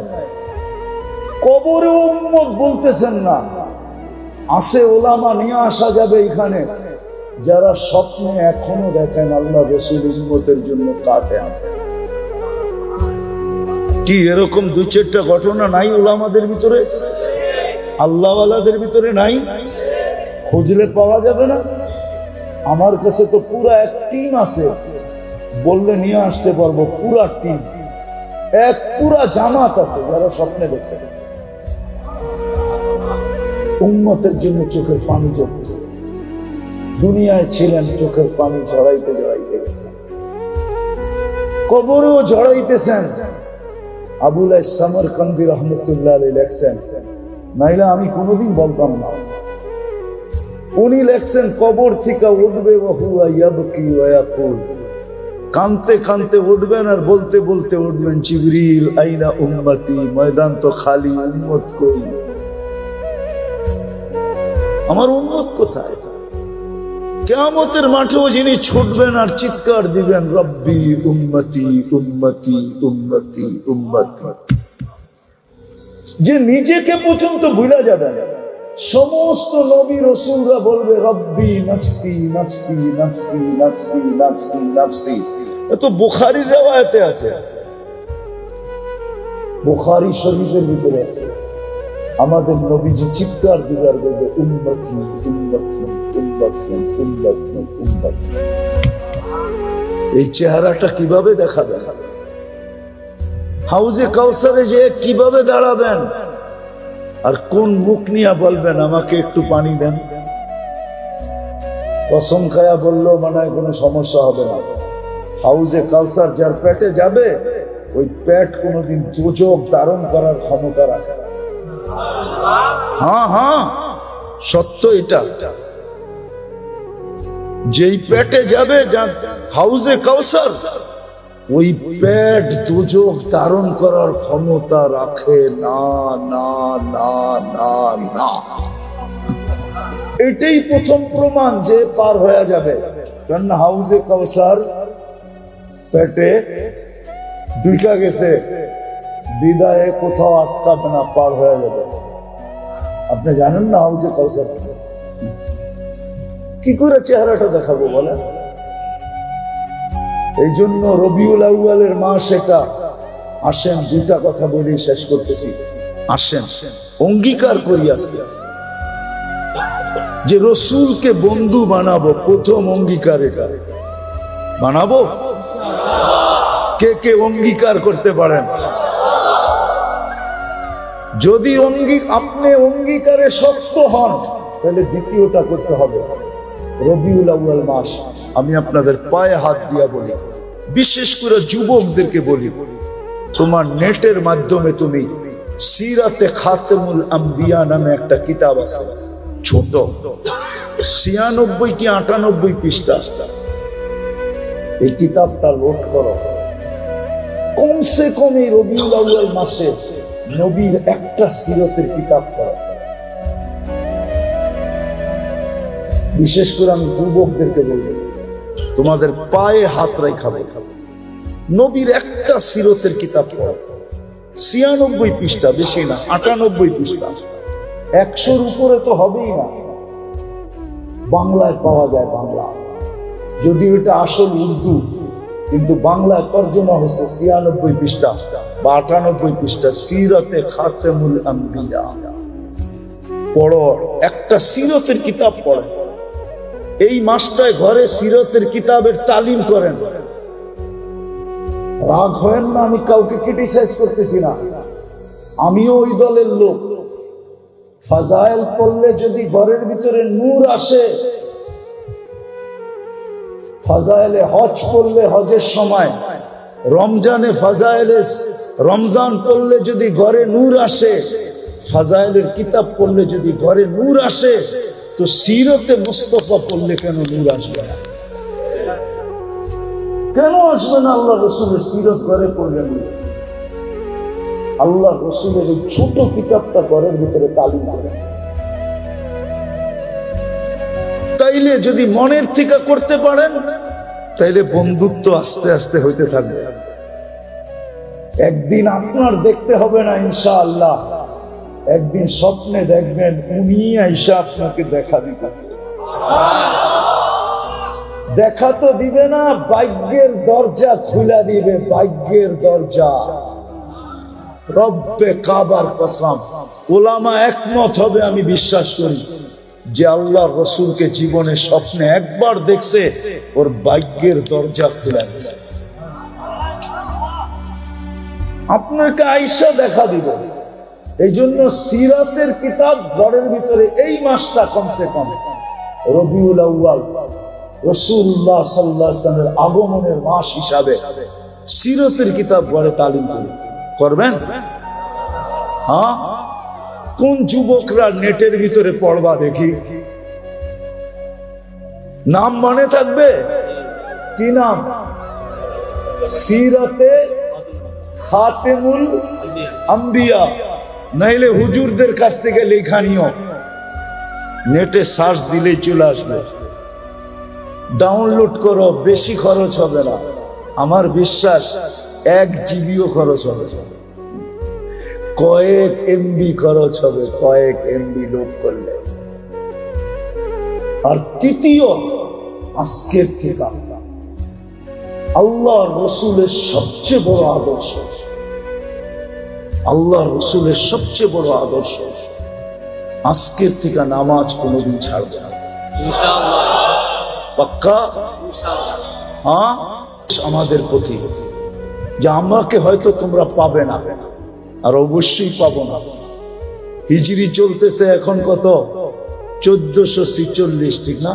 কবরে উম্মত বলতেছেন না। আসে ওলামা নিয়ে আসা যাবে এখানে, যারা স্বপ্নে এখনো দেখেন আল্লাহ রাসূল উম্মতের জন্য কাঁদে। কি এরকম দুই চারটা ঘটনা নাই ওলামাদের ভিতরে, আল্লাহওয়ালাদের ভিতরে নাই? খুঁজলে পাওয়া যাবে না? আমার কাছে তো পুরা এক টিম আছে, বললে নিয়ে আসতে পারবো। পুরা টিম, এক পুরা জামাত আছে যারা স্বপ্নে দেখছে উম্মতের জন্য চোখের পানি ঝরছে। দুনিয়ায় ছিলেন, চোখের পানি ঝরাইতে ঝরাইতে গেছে, কবরেও ঝরাইতেছেন। আবুল সামরকান্দি রহমতুল্লাহ আলাইহি লেখছেন, নাইলে আমি কোনোদিন বলতাম না। উনি লেখছেন, কবর থেকে উঠবে ওয়া ইয়াবকি ওয়া ইয়াকুল, কানতে কানতে উঠবেন আর বলতে বলতে উঠবেন, জিবরিল আইনা উম্মতি, ময়দান তো খালি, উম্মত কই, আমার উম্মত কোথায়? কিয়ামতের মাঠেও যিনি ছুটবেন আর চিৎকার দিবেন, রব্বি উম্মতি উম্মতি উম্মতি উম্মতি, যে নিজেকে পর্যন্ত ভুলে যাবেন। সমস্ত নবী রাসূলরা বলবে, রব্বি নফসি নফসি নফসি নফসি নফসি নফসি। এত বুখারীর riwayate আছে, বুখারী শরীফের ভিতরে আছে। আমাদের নবীজি চিৎকার দিবার বলবে উম্মতি উম্মতি উম্মতি উম্মতি উম্মতি। এই চেহারাটা কিভাবে দেখাবে? হাউজে কাউসারে যে কিভাবে দাঁড়াবেন আর কোন মুখ নিয়ে বলবেন আমাকে একটু পানি দেন? কসম খায়া বললো মানে কোনো সমস্যা হবে না। হাউজে কাউসার যার পেটে যাবে ওই পেট কোনোদিন দোজখ ধারণ করার ক্ষমতা রাখে। হ্যাঁ হ্যাঁ সত্য এটা। যেই পেটে যাবে হাউজে কাউসার ওই পেট দোজখ ধারণ করার ক্ষমতা রাখে না না না না না। এটাই প্রথম প্রমাণ যে পার হয়ে যাবে। কারণ হাউজে কাউসার পেটে ঢুকা গেছে, বিদায়ে কোথাও আটকাবে না, পার হয়ে যাবে। আপনি জানেন না হাউজে কাউসার কি করে চেহারাটা দেখাবো বলেন? এই জন্য রবিউল আউয়ালের মাস এটা। আসেন দুটা কথা বলি শেষ করতেছি। আসেন অঙ্গীকার করি আস্তে আস্তে যে রসুলকে বন্ধু বানাবো। প্রথম অঙ্গীকার এটা বানাবো। কে কে অঙ্গীকার করতে পারেন? যদি আপনি অঙ্গীকারে শক্ত হন তাহলে দ্বিতীয়টা করতে হবে। রবিউল আউয়াল মাস আমি আপনাদের পায়ে হাত দিয়া বলি, বিশেষ করে যুবকদেরকে বলি, তোমার নেটের মাধ্যমে তুমি সিরাতে খাতেমুল আম্বিয়া নামে একটা কিতাব আছে, ছোট 96 কি 98 পৃষ্ঠা। এই কিতাবটা লোড করো। কমসে কম এই রবিউল আউয়াল মাসে নবীর একটা সিরতের কিতাব করো। বিশেষ করে আমি যুবকদেরকে বলবো, তোমাদের পায়ে হাত রাখাবো, নবীর একটা সিরতের কিতাব পড়ো। 96 পৃষ্ঠা, বেশি না, 98 পৃষ্ঠা। 100-র উপরে তো হবেই না। বাংলায় পাওয়া যায়, বাংলা, যদি এটা আসল উর্দু, কিন্তু বাংলায় তর্জমা হয়েছে 96 পৃষ্ঠা বা 98 পৃষ্ঠা। সিরতে খাতেমুল আম্বিয়া পড়ো, একটা সিরতের কিতাব পড়ো। এই মাসটায় ঘরে সিরতের কিতাবের তালিম করেন। রাগ হয় না, আমি কাউকে ক্রিটিসাইজ করতেছি না, আমিও ওই দলের লোক। ফাজাইল পড়লে যদি ঘরের ভিতরে নূর আসে, ফাজাইলে হজ পড়লে হজের সময়, রমজানে ফাজাইলে রমজান পড়লে যদি ঘরে নূর আসে, ফাজাইলের কিতাব পড়লে যদি ঘরে নূর আসে, তো সিরতে মুস্তাফা পড়লে কেন নূর আসবে না? কেন আসবে না? আল্লাহ রসুলের সিরত ঘরে পড়লে নূর। আল্লাহ রসুলের এই ছোট কিতাবটা ঘরের ভিতরে তালিম করে। তাইলে যদি মনের থেকে করতে পারেন, তাইলে বন্ধুত্ব আস্তে আস্তে হইতে থাকবে। একদিন আপনার দেখতে হবে না ইনশাআল্লাহ, একদিন স্বপ্নে দেখবেন উনি আইসা আপনাকে দেখা দিতেছে। দেখা তো দিবে না, ভাগ্যের দরজা খুলে দিবে, ভাগ্যের দরজা। রব্বে কাবার কসম, ওলামা একমত হবে, আমি বিশ্বাস করি, যে আল্লাহ রসুলকে জীবনে স্বপ্নে একবার দেখছে, ওর ভাগ্যের দরজা খুলে দিছে। আপনাকে আইসা দেখা দিবে। এই জন্য সিরাতের কিতাব ঘরের ভিতরে এই মাসটা কমসে কম রবিউল আউয়াল, রাসূলুল্লাহ সাল্লাল্লাহু আলাইহি ওয়াসাল্লামের আগমনের মাস হিসাবে সিরাতের কিতাব ঘরে তালিম করবেন। হ্যাঁ, কোন যুবকরা নেটের ভিতরে পড়বা দেখি? নাম মনে থাকবে? কি নাম? সিরাতে খাতেমুল আম্বিয়া। নাইলে হুজুরদের কাছ থেকে লেখা নিও, নেটে সার্চ দিলেই চলে আসবে। ডাউনলোড করো, বেশি খরচ হবে না, আমার বিশ্বাস 1 জিবিও খরচ হবে, কয়েক এমবি খরচ হবে, কয়েক এমবি লোড করলে। আর তৃতীয়, আজকের থেকে আল্লাহ রসুলের সবচেয়ে বড় আদর্শ, আল্লাহ রসুলের সবচেয়ে বড় আদর্শ। আজকের থেকে নামাজ কোনোদিন ছাড়বে না, পাক্কা? হ্যাঁ, আমাদের প্রতি যে আমাকে হয়তো তোমরা পাবে না, আর অবশ্যই পাবো না। হিজরি চলতেছে এখন কত? 1446, ঠিক না?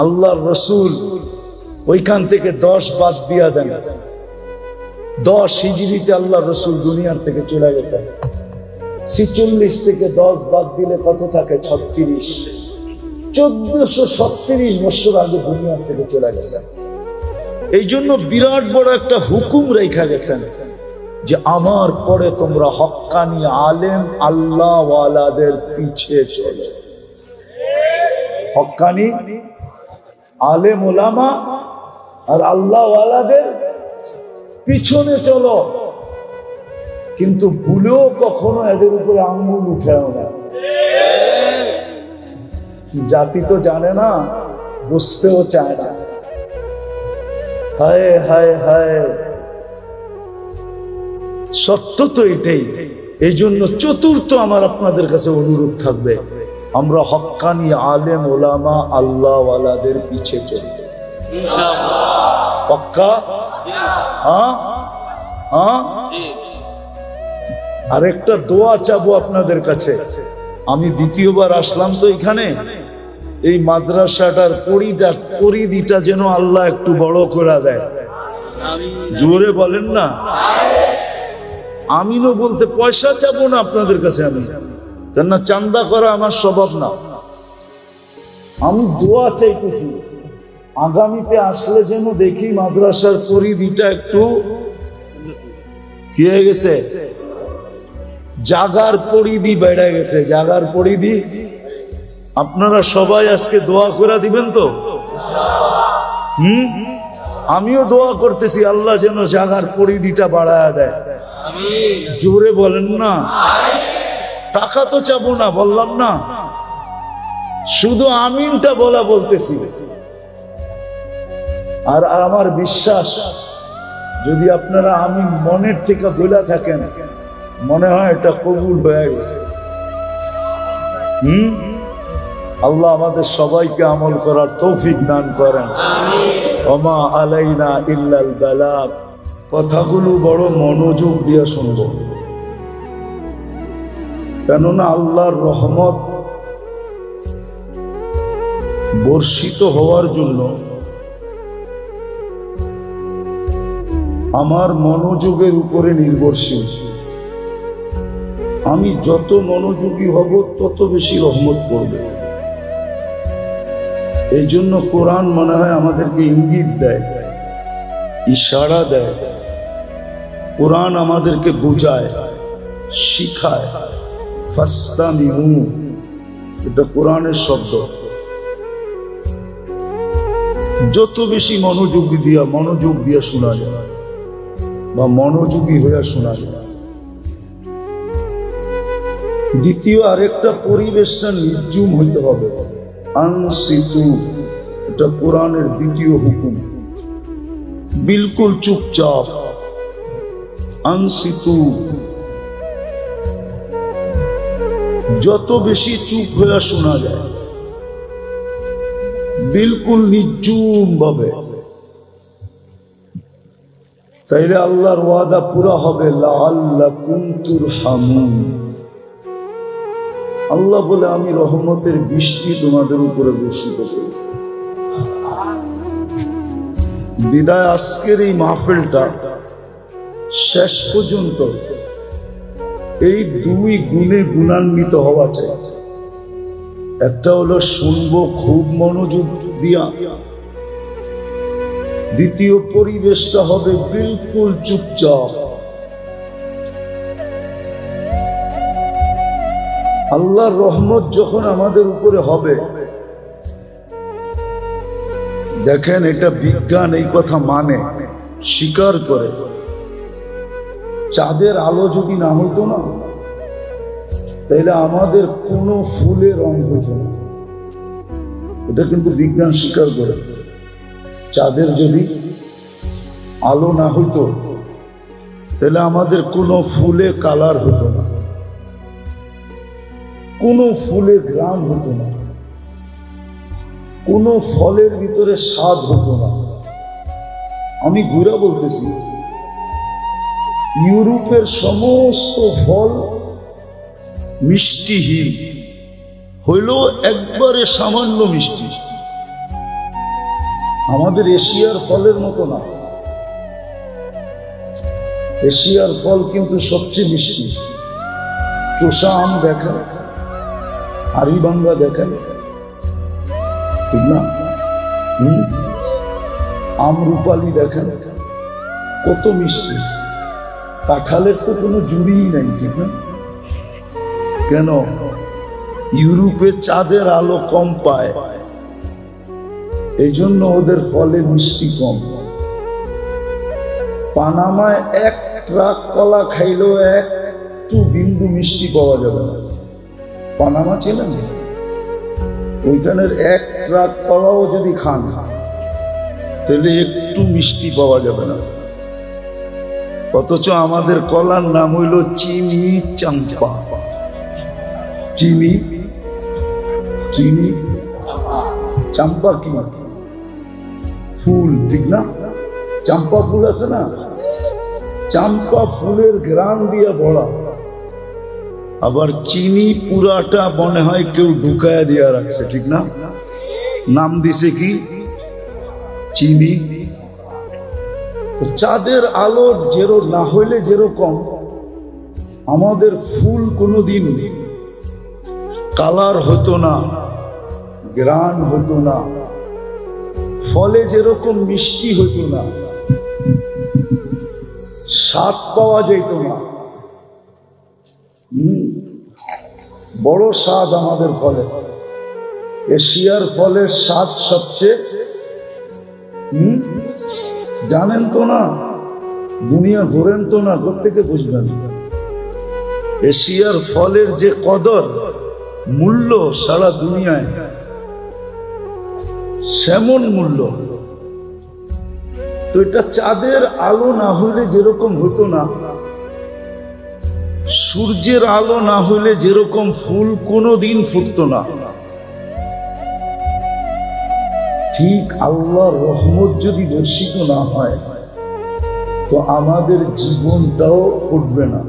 আল্লাহ রসুল ওইখান থেকে 10 বাদ দিয়া দেন। 10 হিজরিতে আল্লাহ রসুল দুনিয়ার থেকে চলে গেছে। 46 থেকে 10 বাদ দিলে কত থাকে? 36। 1436 বছর আগে দুনিয়ার থেকে চলে গেছে। এই জন্য বিরাট বড় একটা হুকুম রেখা গেছেন যে আমার পরে তোমরা হক্কানি আলেম আল্লাহ ওয়ালাদের পিছে চলো। হক্কানি আলেম ওলামা আর আল্লাহ ওয়ালাদের পিছনে চলো, কিন্তু ভুলেও কখনো এদের উপরে আঙ্গুল উঠেও না। জাতি তো জানে না, বুঝতেও চায় না। হায় হায় হায়, সত্য তো এটাই। এই জন্য চতুর্থ আমার আপনাদের কাছে অনুরোধ থাকবে, আমরা হক্কানি আলেম ওলামা আল্লাহ ওয়ালাদের পিছে চলতে, পাক্কা? হ্যাঁ হ্যাঁ। আরেকটা দোয়া চাবো আপনাদের কাছে। আমি দ্বিতীয়বার আসলাম তো এখানে, এই মাদ্রাসাটার পরিধিটা যেন আল্লাহ একটু বড় করে দেয়। জোরে বলেন না আমিনও। বলতে পয়সা চাবো না আপনাদের কাছে, আমি কেননা চান্দা করা আমার স্বভাব না। আমি দোয়া চাইতেছি আগামীতে আসলে যেন দেখি মাদ্রাসার পরিধিটা একটু কি হয়ে গেছে, জাগার পরিধি বেড়ে গেছে, জাগার পরিধি। আপনারা সবাই আজকে দোয়া করে দিবেন তো? আমিও দোয়া করতেছি আল্লাহ যেন জাগার পরিধিটা বাড়ায় দেয়। জোরে বলেন না। টাকা তো চাবো না, বললাম না, শুধু আমিনটা বলা বলতেছি। আর আমার বিশ্বাস যদি আপনারা আমিন মনের থেকে বলে থাকেন, মনে হয় এটা কবুল হয়ে গেছে। আল্লাহ আমাদের সবাইকে আমল করার তৌফিক দান করেন। ওমা আলাইনা ইল্লাল বালাগ। কথাগুলো বড় মনোযোগ দিয়ে শুনব, কেননা আল্লাহর রহমত বর্ষিত হওয়ার জন্য আমার মনোযোগের উপরে নির্ভরশীল। আমি যত মনোযোগী হব তত বেশি রহমত পড়বে। এই জন্য কোরআন মনে হয় আমাদেরকে ইঙ্গিত দেয়, ইশারা দেয়। কোরআন আমাদেরকে বোঝায়, শিখায়। ফাস্তামিউ, এটা কোরআনের শব্দ। যত বেশি মনোযোগ দিয়া শোনা যায় বা মনোযোগী হইয়া শোনা যায়। দ্বিতীয় আরেকটা পরিবেশটা নির্জুম হইতে হবে। আনসিতু, এটা কোরআনের দ্বিতীয় হুকুম। বিলকুল চুপচাপ। আনসিতু, যত বেশি চুপ হইয়া শোনা যায়, বিলকুল নির্জুম ভাবে, তাইলে আল্লাহর ওয়াদা পুরা হবে। লাআল্লাকুম তুরহামুন। আল্লাহ বলে আমি রহমতের বৃষ্টি তোমাদের উপরে বর্ষিত করি। বিদায় আজকের এই মাহফিলটা শেষ পর্যন্ত এই দুই গুণে গুণান্বিত হওয়া চাই। একটা হলো শুনবো খুব মনোযোগ দিয়া, দ্বিতীয় পরিবেশটা হবে বিলকুল চুপচাপ। আল্লাহর রহমত যখন আমাদের উপরে হবে, দেখেন এটা বিজ্ঞান এই কথা মানে, স্বীকার করে। চাঁদের আলো যদি না হইতো না, তাইলে আমাদের কোনো ফুলের রং হইত না। এটা কিন্তু বিজ্ঞান স্বীকার করে। চাঁদের যদি আলো না হইতো, তাহলে আমাদের কোনো ফুলে কালার হতো না, কোনো ফুলে গ্রাম হতো না, কোনো ফলের ভিতরে স্বাদ হতো না। আমি ঘুরা বলতেছি, ইউরোপের সমস্ত ফল মিষ্টিহীন হইলেও একবারে সামান্য মিষ্টি, আমাদের এশিয়ার ফলের মতো না। এশিয়ার ফল কিন্তু সবচেয়ে মিষ্টি। চোষা আম দেখেন, হাড়িভাঙ্গা দেখেন, ঠিক না? আমরুপালি দেখেন, কত মিষ্টি। কাঁঠালের তো কোনো জুড়িই নাই, ঠিক না? কেন? ইউরোপে চাঁদের আলো কম পায়, এই জন্য ওদের ফলে মিষ্টি কম। পানামায় এক ট্রাক কলা খাইলেও একটু বিন্দু মিষ্টি পাওয়া যাবে না। পানামা ছিলেন, ওইখানের এক ট্রাক কলাও যদি খান তাহলে একটু মিষ্টি পাওয়া যাবে না। অথচ আমাদের কলার নাম হইল চিনি চাম্পা। চিনি চিনি চাম্পা কি ফুল, ঠিক না? চাম্পা ফুল আছে না, চাম্পা ফুলের গ্রাম দিয়ে ভরা। আবার চিনি পুরাটা মনে হয় কেউ ঢুকায়া দিয়া রাখছে, ঠিক না? নাম দিছে কি? চিনি। চাঁদের আলো না হইলে যেরকম আমাদের ফুল কোনোদিন কালার হতো না, গ্রান হতো না, ফলে যেরকম মিষ্টি হতো না, স্বাদ পাওয়া যেত না। বড় স্বাদ আমাদের ফলে। এশিয়ার ফলের স্বাদ সবচেয়ে, জানেন তো না? দুনিয়া ঘোরেন তো না, কোত্থেকে বুঝবেন? এশিয়ার ফলের যে কদর মূল্য সারা দুনিয়ায়, সেমন মূল্য। তো এটা চাঁদের আলো না হইলে যেরকম হতো না, সূর্যের আলো না হইলে যেরকম ফুল কোনোদিন ফুটতো না, ঠিক আল্লাহর রহমত যদি বর্ষিত না হয় তো আমাদের জীবনটাও ফুটবে না,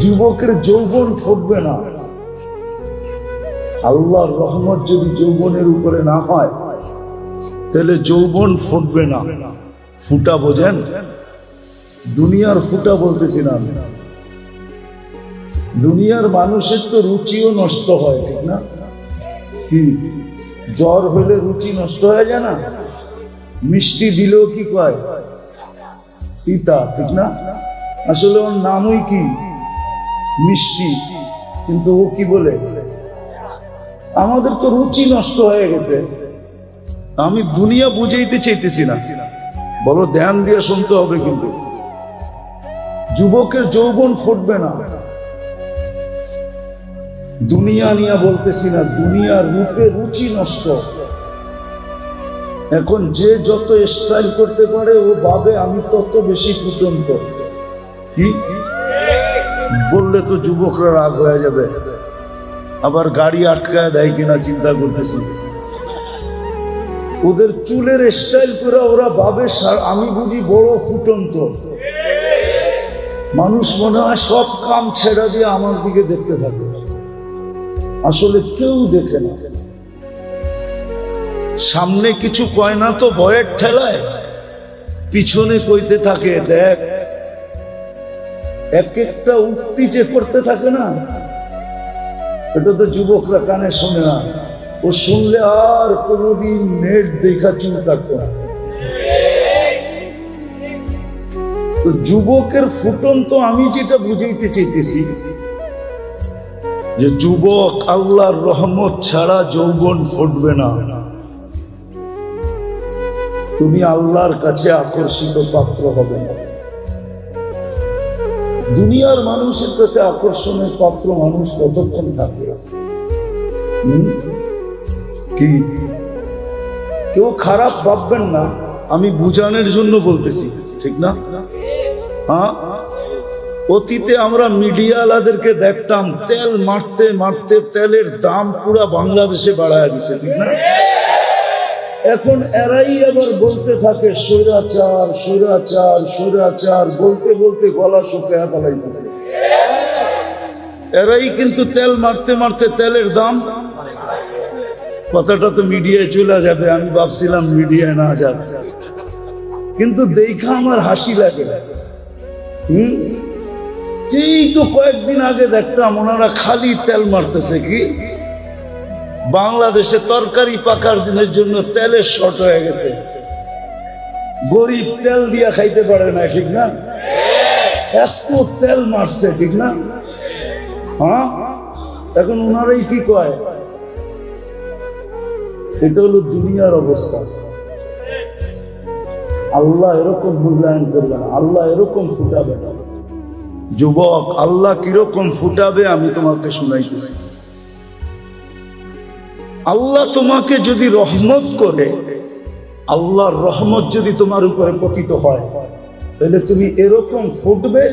যুবকের যৌবন ফুটবে না। আল্লাহর রহমত যদি যৌবনের উপরে না হয় তাহলে যৌবন ফুটবে না। ফুটা বোঝেন? দুনিয়ার ফুটা বলতেছি না, দুনিয়ার মানুষের তো রুচিও নষ্ট হয়, ঠিক না? কি জ্বর হলে রুচি নষ্ট হয়ে যায় না? মিষ্টি দিলেও কি কয়? পিতা, ঠিক না? আসলে ওর নামই কি? মিষ্টি, কিন্তু ও কি বলে? আমাদের তো রুচি নষ্ট হয়ে গেছে। আমি দুনিয়া বুঝাইতে চাইতেছি না, বলো ধ্যান দিয়ে শুনতে হবে। কিন্তু যুবকের যৌবন ফুটবে না। দুনিয়া নিয়ে বলতেছি না, দুনিয়ার রূপে রুচি নষ্ট। এখন যে যত স্টাইল করতে পারে ও ভাবে আমি তত বেশি ফুটন্ত। কি বললে তো যুবকরা রাগ হয়ে যাবে, আবার গাড়ি আটকায় দেয় কিনা চিন্তা করতেছি। ওদের চুলের স্টাইল করে ওরা ভাবে আমি বুঝি বড় ফুটন্ত। মানুষ মনে হয় সব কাম ছেড়ে দিয়ে আমার দিকে দেখতে থাকে, আসলে কেউ দেখে না। সামনে কিছু কয় না তো ভয়ের ঠেলায় পিছনে কইতে থাকে, দেখ। এক একটা উক্তি যে করতে থাকে না, এটা তো যুবকরা কানে শোনে না। ও শুনলে আর কোনোদিন নেট দেখা চুল কাটতো না। তো যুবকের ফুটন্ত আমি যেটা বুঝাইতে চাইতেছি যে যুবক, আল্লাহর রহমত ছাড়া যৌবন ফুটবে না। তুমি আল্লাহর কাছে আকর্ষিত পাত্র হবে না। দুনিয়ার মানুষের কাছে আকর্ষণের পাত্র মানুষ কতক্ষণ থাকবে? কি কেউ খারাপ ভাববেন না, আমি বুঝানোর জন্য বলতেছি, ঠিক না? হ্যাঁ, অতীতে আমরা মিডিয়াওয়ালাদেরকে দেখতাম তেল মারতে মারতে তেলের দাম পুরা বাংলাদেশে বাড়ায় দিছে, ঠিক না? এখন এরাই আবার বলতে থাকে স্বৈরাচার স্বৈরাচার স্বৈরাচার, বলতে বলতে গলা শুকিয়ে ফেলাইতেছে। এরাই কিন্তু তেল মারতে মারতে তেলের দাম, কথাটা তো মিডিয়ায় চলে যাবে, আমি ভাবছিলাম মিডিয়ায় না যাবে, কিন্তু দেখা আমার হাসি লাগে। এই তো কয়েকদিন আগে দেখতাম ওনারা খালি তেল মারতেছে। কি বাংলাদেশে তরকারি পাকার দিনের জন্য তেলের শর্ট হয়ে গেছে, গরিব তেল দিয়া খাইতে পারে না, ঠিক না? এত তেল মারছে, ঠিক না? হ্যাঁ, এখন ওনারাই কি কয়, এটা হলো দুনিয়ার অবস্থা। আল্লাহ এরকম মূল্যায়ন করবে না, আল্লাহ এরকম ফুটাবে না। যুবক, আল্লাহ কিরকম ফুটাবে আমি তোমাকে শুনাইতেছি। আল্লাহ তোমাকে যদি রহমত করে, আল্লাহর রহমত যদি তোমার উপরে পতিত হয়, তাহলে তুমি এরকম ফুটবে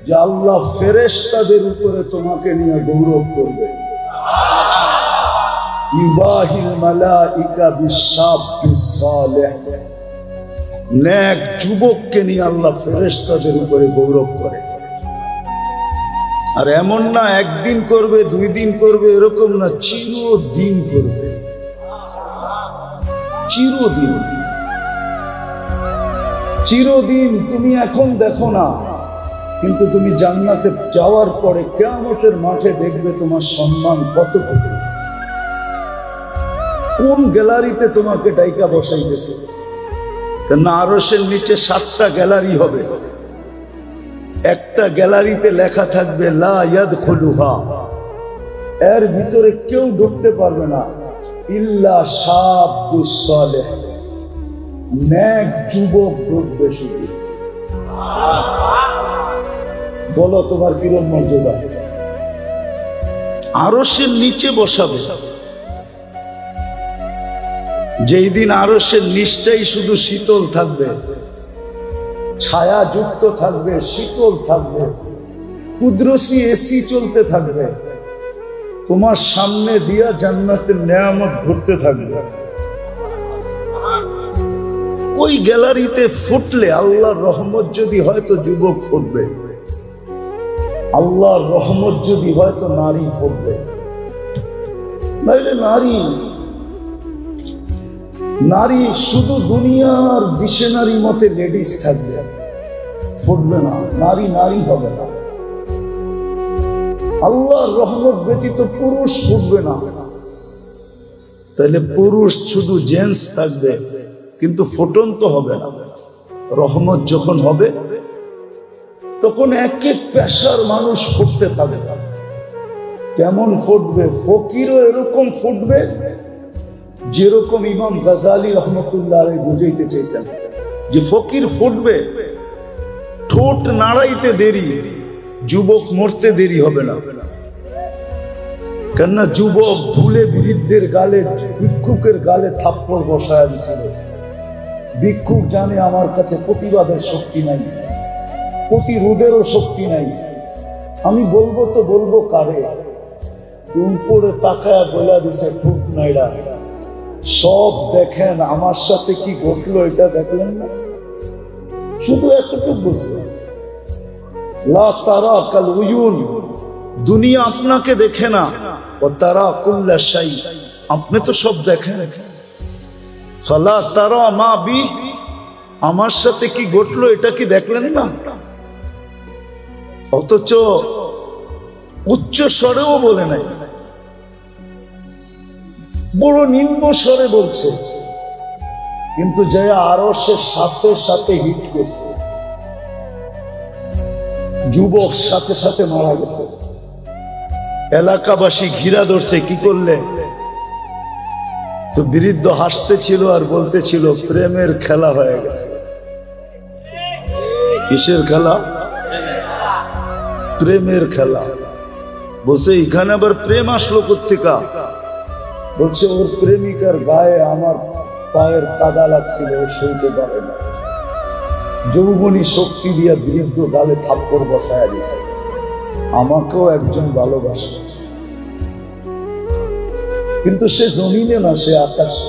যে আল্লাহ ফেরেশতাদের উপরে তোমাকে নিয়ে গৌরব করবে। ইবাহিল মালাইকা বিশাবিস সালেহ, নেক যুবককে নিয়ে আল্লাহ ফেরেশতাদের উপরে গৌরব করে। আর এমন না একদিন করবে, 2 দিন করবে, এরকম না, চিরদিন করবে, চিরদিন। চিরদিন তুমি এখন দেখো না, কিন্তু তুমি জান্নাতে যাওয়ার পরে কিয়ামতের মাঠে দেখবে তোমার সম্মান কতটুকু। কোন গ্যালারিতে তোমাকে ডাইকা বসাইতেছে? কেন আরশের নিচে 7টা গ্যালারি হবে, একটা গ্যালারিতে লেখা থাকবে লা ইয়াদখুলুহা, এর ভিতরে কেউ ঢুকতে পারবে না ইল্লা শাবুস সালেহ, নেক যুবক ঢুকবে শুধু। বলো তোমার কিরম মর্যাদা? আরশের নিচে বসাবে, যেই দিন আরশের নিচটাই শুধু শীতল থাকবে, ছায়া যুক্ত থাকবে, শীতল থাকবে, কুদরতি এসি চলতে থাকবে, তোমার সামনে দিয়া জান্নাতের নেয়ামত ঘুরতে থাকবে। ওই গ্যালারিতে ফুটলে আল্লাহর রহমত যদি হয় তো যুবক ফুটবে, আল্লাহর রহমত যদি হয় তো নারী ফুটবে। নাইলে নারী শুধু দুনিয়ার ডিকশনারি মতে লেডিস থাকবে, ফুটবে না, নারী হবে না। আল্লাহর রহমত ব্যতীত পুরুষ ফুটবে না, তাহলে পুরুষ শুধু জেন্টস থাকবে, কিন্তু ফুটন্ত হবে না। রহমত যখন হবে তখন এক এক পেশার মানুষ ফুটতে থাকবে। কেমন ফুটবে? ফকিরও এরকম ফুটবে যেরকম ইমাম গাজালি রহমতুল্লাহ আলাইহি বুঝাইতে চেয়েছেন, যে ফকির ফুটবে, ঠোঁট নাড়াইতে দেরি, যুবক মরতে দেরি হবে না। কেননা যুবক ভুলে বৃদ্ধের গালে, ভিক্ষুকের গালে থাপ্পড় বসায় দিছিল। ভিক্ষুক জানে আমার কাছে প্রতিবাদের শক্তি নাই, প্রতিরোধেরও শক্তি নাই, আমি বলবো তো বলবো কারে? উপরে তাকায়া বলে দিছে খুব নাইরা, সব দেখেন, আমার সাথে কি ঘটলো এটা দেখলেন না? শুধু এতটুকু বলছে, লা তারা কাল উয়ুন, দুনিয়া আপনাকে দেখে না, ও তারা কুল্লা শাই, আপনি তো সব দেখেন। ফালা তারা মা বি, আমার সাথে কি ঘটলো এটা কি দেখলেন না? অথচ উচ্চ স্বরেও বলে নাই, বড় নিম্ন স্বরে বলছে, কিন্তু যে আরশের সাথে সাথে হিট করছে। যুবক সাথে সাথে মারা গেছে, এলাকাবাসী ঘিরা ধরছে। কি করলে? তো বৃদ্ধ হাসতেছিল আর বলতেছিল প্রেমের খেলা হয়ে গেছে। কিসের খেলা? প্রেমের খেলা। বলছে এখানে আবার প্রেম আসলো কোত্থেকা? বলছে ওর প্রেমিকার গায়ে আমার পায়ের কাদা লাগছিল, ও সইতে পারে না। যৌবনী শক্তি দিয়া বৃদ্ধ গালে থাপ্পড় বসায় দিছে, আমাকেও একজন ভালোবাসে, কিন্তু সে জমিনে না, সে আকাশে।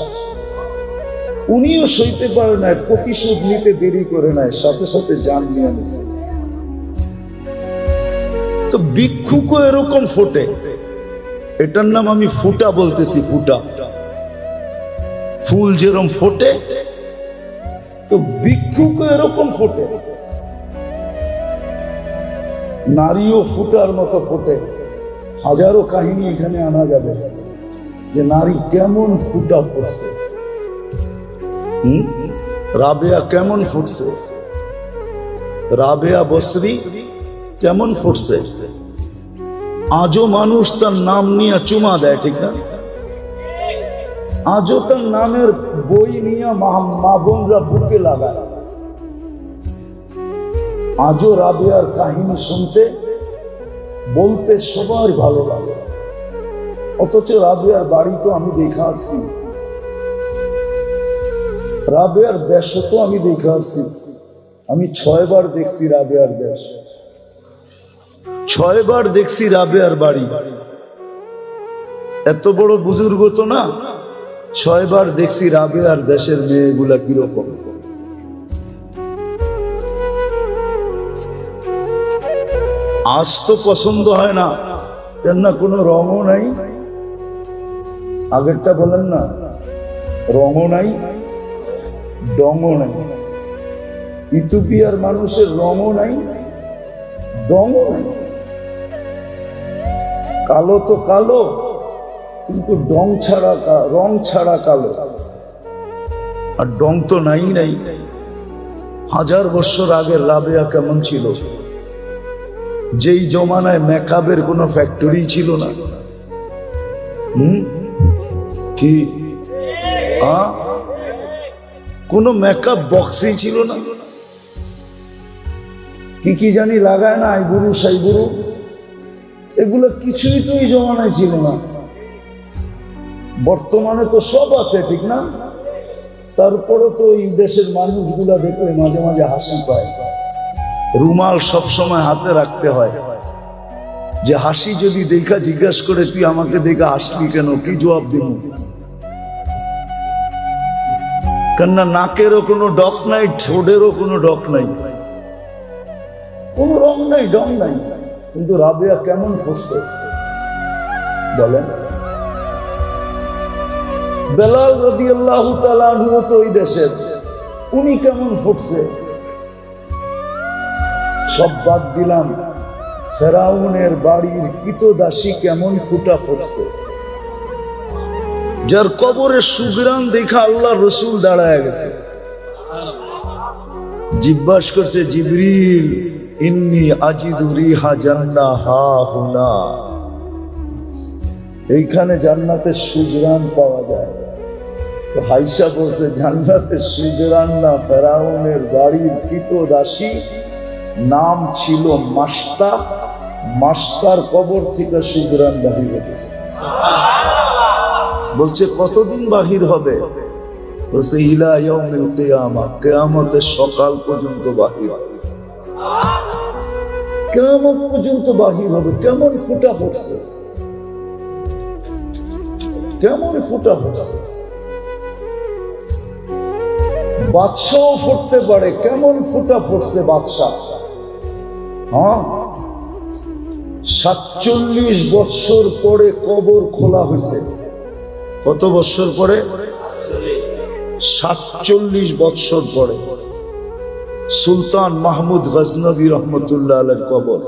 উনিও সইতে পারে না, প্রতিশোধ নিতে দেরি করে নাই, সাথে সাথে জান নিয়ে নিছে। তো ভিক্ষুকও এরকম ফোটে, এটার নাম আমি ফুটা বলতেছি, ফুটা। ফুল যেরকম ফোটে, তো ভিক্ষুকও এরকম ফোটে। নারীও ফুটার মতো ফোটে। হাজারো কাহিনী এখানে আনা যাবে যে নারী কেমন ফুটা ফুটছে। রাবেয়া কেমন ফুটছে, রাবেয়া বসরি কেমন ফুটছে। আজও মানুষ তার নাম নিয়ে চুমা দেয়, ঠিক না? আজও তার নামের বই নিয়ে মা বোনরা বুকে লাগায়। আজও রাবেয়ার কাহিনী শুনতে বলতে সবার ভালো লাগে, অথচ রাবেয়ার বাড়ি তো আমি দেখা আসছি, রাবেয়ার দেশ তো আমি দেখা আসছি। আমি 6 বার দেখছি রাবেয়ার দেশ, 6 বার দেখছি রাবেয়ার বাড়ি। এত বড় বুজুর্গ তো না, 6 বার দেখছি রাবেয়ার দেশের মেয়েগুলা কিরকম। আজ তো পছন্দ হয় না, কেন না কোনো রঙও নাই। আগেরটা বলেন না, রঙও নাই, ডঙও নাই। ইথিওপিয়ার মানুষের রঙও নাই, ডঙও নাই। কালো তো কালো, কিন্তু রং ছাড়া কালো, আর ডং তো নাই নাই। 1000 বছর আগের রাবেয়া কেমন ছিল, যেই জমানায় মেকআপের কোনো ফ্যাক্টরি ছিল না। কি কোনো মেকআপ বক্সই ছিল না, কি জানি লাগায় না, আইবুরু সাইবুরু, এগুলো কিছুই তো এই জমানায় ছিল না। বর্তমানে তো সব আছে, ঠিক না? তারপরে তো এই দেশের মানুষগুলা দেখলে মাঝে মাঝে হাসি পায়। রুমাল সবসময় হাতে রাখতে হয়, যে হাসি যদি দেখা জিজ্ঞাসা করে তুই আমাকে দেখা হাসলি কেন, কি জবাব দিব? কেননা নাকেরও কোনো ডক নাই, ঠোঁটেরও কোনো ডক নাই, কোনো রং নাই, ডং নাই। কিন্তু রাবেয়া কেমন ফুটছে বলেন? বেলাল রাদিয়াল্লাহু তাআলা আনহু তো ওই দেশের, উনি কেমন ফুটছে? সব বাদ দিলাম, ফেরাউনের বাড়ির কৃতদাসী কেমন ফুটা ফুটছে, যার কবরে সুগ্রাণ দেখা আল্লাহ রসুল দাঁড়ায় গেছে। জিজ্ঞাসা করছে, জিবরিল ইন্নী আজিদু রিহা জান্নাহ হা হুনা, এইখানে জান্নাতের সুগ্রাণ পাওয়া যায়। তো হাইসা বলছে, জান্নাতের সুগ্রাণ না, ফেরাউনের বাড়ির কৃতদাসী, নাম ছিল মাস্তা, মাস্তার কবর থেকে সুগ্রাণ বাহির হয়েছে। বলছে কতদিন বাহির হবে? বলছে ইলা ইয়াউমিল কিয়ামাহ, কিয়ামতের সকাল পর্যন্ত বাহির হবে, কিয়ামত পর্যন্ত বাহির হবে। কেমন ফুটা পড়ছে, কেমন ফুটা পড়ছে। বাদশাও ফুটতে পারে, কেমন ফুটা ফুটছে বাদশা। 47 বছর পরে কবর খোলা হয়েছে। কত বছর পরে? 47 বছর পরে সুলতান মাহমুদ গজনভী রহমতুল্লাহ আলাইহির কবর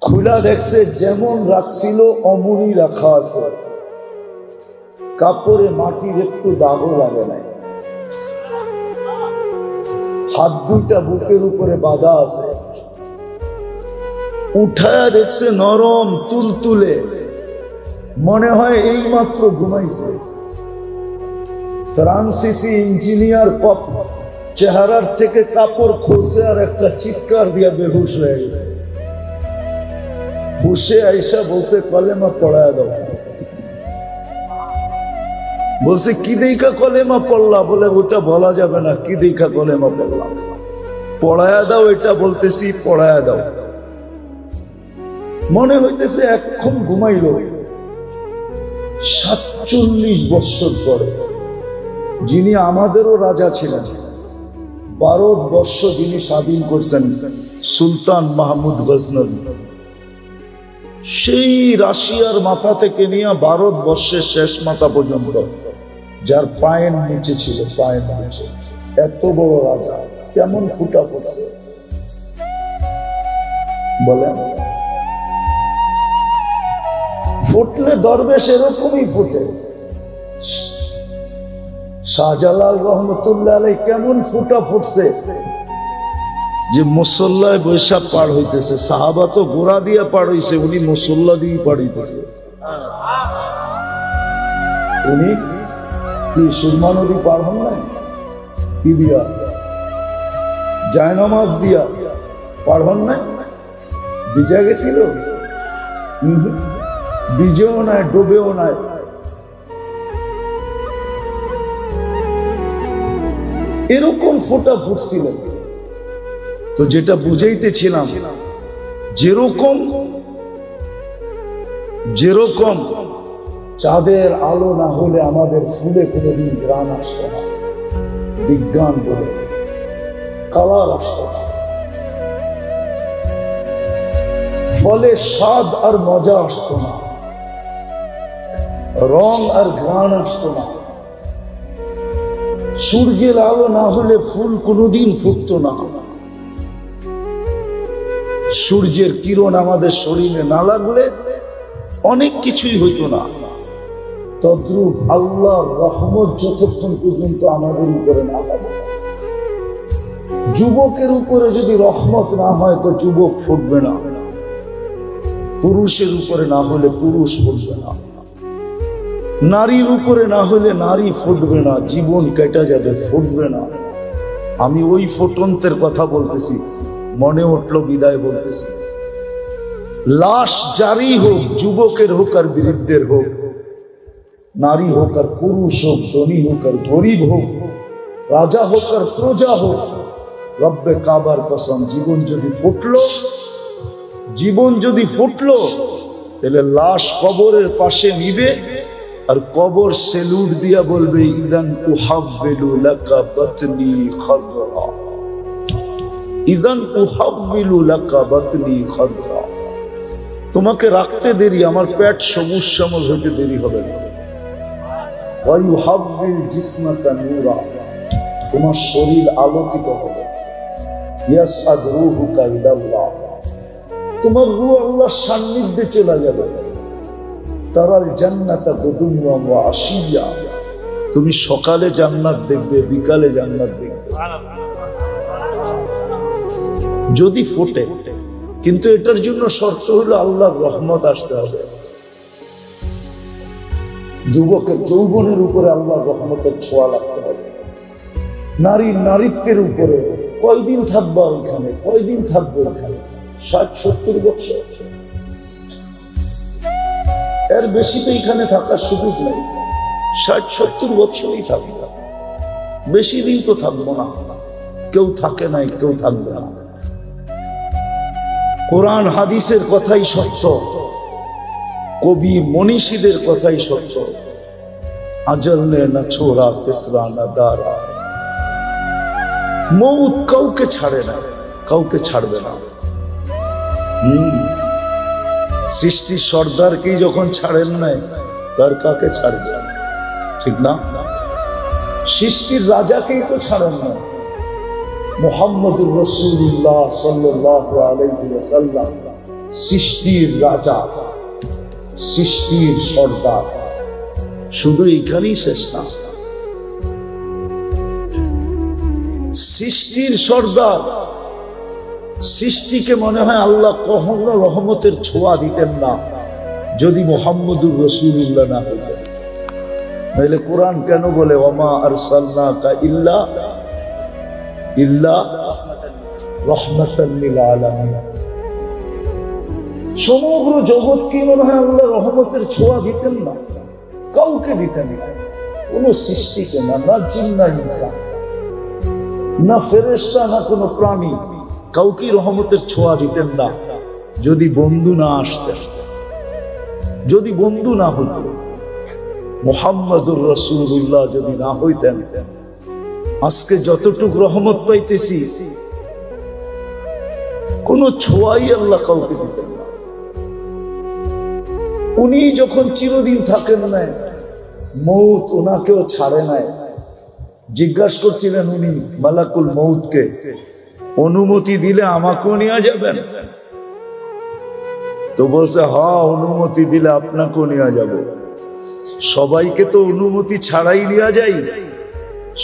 খুলা দেখছে, যেমন রাখছিল অমনি রাখা আছে, কাপড়ে মাটির একটু দাগও লাগে নাই। হাত দুইটা বুকের উপরে বাঁধা আছে, উঠায়া দেখছে নরম তুলতুলে, মনে হয় এই মাত্র ঘুমাইছে। ফ্রান্সিসি ইঞ্জিনিয়ার কপ চেহারার থেকে কাপড় খুলছে আর একটা চিৎকার দিয়া বেহুশ হয়ে গেছে। হুশে আইসা বলছে, কলেমা পড়ায় দাও। বলছে কি দেখা কলেমা পড়লা? বলে ওটা বলা যাবে না, কি দেখা কলেমা পড়লাম। পড়ায়া দাও, এটা বলতেছি পড়ায়া দাও। মনে হইতেছে এখন ঘুমাইল। 47 বছর পরে, যিনি আমাদেরও রাজা ছিলেন, ভারতবর্ষ যিনি স্বাধীন করছেন, সুলতান মাহমুদ গজনভি, সেই রাশিয়ার মাথা থেকে নিয়ে ভারতবর্ষের শেষ মাথা পর্যন্ত, যার পায়ের নিচে ছিল, পায়ের নিচে এত বড় রাজা, কেমন ফুটা পড়ছে বলেন? ফুটলে দরবেশ এরকমই ফুটে। শাহজালাল রহমতুল্লাহ আলাইহি কেমন ফুটা ফুটছে যে মুসল্লায় বৈশাখ পার হইতেছে। সাহাবা তো গোড়া দিয়ে পার হইছে, উনি মুসল্লা দিয়ে পার হইতেছে। উনি কি সুরমা নদী পার হন নাই? কি দিয়া? জায়নামাজ দিয়া পার হন নাই? ভিজা গেছিল? ভিজেও নাই, ডুবেও নাই। এরকম ফোটা ফুটছিল। তো যেটা বুঝাইতেছিলাম, যেরকম যেরকম চাঁদের আলো না হলে আমাদের ফুলে কোনোদিন গ্রাম আসতো না, বিজ্ঞান বলে কালার আসতো না, ফলে স্বাদ আর মজা আসতো না, রং আর ঘ্রাণ আসতো না। সূর্যের আলো না হলে ফুল কোনোদিন ফুটতো না। সূর্যের কিরণ আমাদের শরীরে না লাগলে অনেক কিছুই হইতো না। তদ্রূপ আল্লাহর রহমত যতক্ষণ পর্যন্ত আমাদের উপরে না হবে, যুবকের উপরে যদি রহমত না হয় তো যুবক ফুটবে না, পুরুষের উপরে না হলে পুরুষ ফুটবে না, নারীর উপরে না হলে নারী ফুটবে না, জীবন কেটে যাবে, ফুটবে না। আমি ওই ফুটন্তের কথা বলতেছি, মনে উঠলো বিদায় বলতেছি। লাশ জারি হোক, যুবকের হোক আর বৃদ্ধের হোক, নারী হোক আর পুরুষ হোক, ধনী হোক আর গরিব হোক, রাজা হোক আর প্রজা হোক, রব্বে কাবার কসম, জীবন যদি ফুটলো তাহলে লাশ কবরের পাশে নিবে আর কবর সেলুট দিয়া বলবে, ইদান উহাব্বিলু লাকা বাতনি খাদরা, ইদান উহাব্বিলু লাকা বাতনি খাদরা। তোমাকে রাখতে দেরি, আমার পেট সবুজ শ্যামল হইতে দেরি হবে না। ওয়া ইউহাব্বিল জিসমাকা নূরা, তোমার শরীর আলোকিত হবে। ইয়াসআদ রূহুকা ইলাল্লাহ, তোমার রূহ আল্লাহর সান্নিধ্যে চলে যাবে। তারাল জান্নাতা গুদুওয়া ওয়া আশিয়া, তুমি সকালে জান্নাত দেখবে, বিকালে জান্নাত দেখবে যদি ফোটে। কিন্তু এটার জন্য শর্ত হলো আল্লাহর রহমত আসতে হবে। যুবকের যৌবনের উপরে আল্লাহর রহমতের ছোঁয়া লাগতে হবে। নারীর নারীত্বের উপরে কয়দিন থাকবো ওইখানে, কয়দিন থাকবো ওইখানে? 60-70 বছর, এর বেশি তো এখানে থাকার সুযোগ নেই। 60-70 বছরই থাকবো, বেশি দিন তো থাকবো না। কেউ থাকে নাই, কেউ থাকবে না। কোরআন হাদিসের কথাই সত্য, কবি মনীষীদের কথাই সত্য। আজল নে না ছোড়া পেসরা না দারা, মৌত কাউকে ছাড়ে না, কাউকে ছাড়বে না। সৃষ্টির সর্দারকেই যখন ছাড়েন নাই, তার কাকে ছাড়বে? ঠিক না? সৃষ্টির রাজাকেই তো ছাড়েন না। মুহাম্মদুর রাসূলুল্লাহ সাল্লাল্লাহু আলাইহি ওয়াসাল্লাম সৃষ্টির রাজা, সৃষ্টির সর্দার। শুধু এখানেই শেষ না, সৃষ্টির সর্দার। সৃষ্টিকে মনে হয় আল্লাহ কখনো রহমতের ছোঁয়া দিতেন না যদি মুহাম্মদুর রাসূলুল্লাহ না হতেন। তাহলে কোরআন কেন বলে ওয়ামা আরসালনাকা ইল্লা রাহমাতাল লিল আলামিন? সমগ্র জগৎকে মনে হয় আল্লাহ রহমতের ছোঁয়া দিতেন না, কাউকে দিতেন না। কোনো সৃষ্টিকে না, না জিন না ইনসান, না ফেরেশতা, না কোনো প্রাণী, কাউকে রহমতের ছোঁয়া দিতেন না যদি বন্ধু না আসতেন, যদি বন্ধু না হইত, মুহাম্মদুর রাসূলুল্লাহ যদি না হইতেন, আজকে যতটুকু রহমত পাইতেছি কোনো ছোঁয়াই আল্লাহ কাউকে দিতেন না। উনি যখন চিরদিন থাকেন নাই, মৌত ওনাকেও ছাড়ে নাই। জিজ্ঞাসা করছিলেন উনি মালাকুল মৌতকে, অনুমতি দিলে আমাকেও নিয়ে যাবেন? তো বলছে হ্যাঁ, অনুমতি দিলে আপনাকেও নিয়ে যাব। সবাইকে তো অনুমতি ছাড়াই নিয়ে যাই,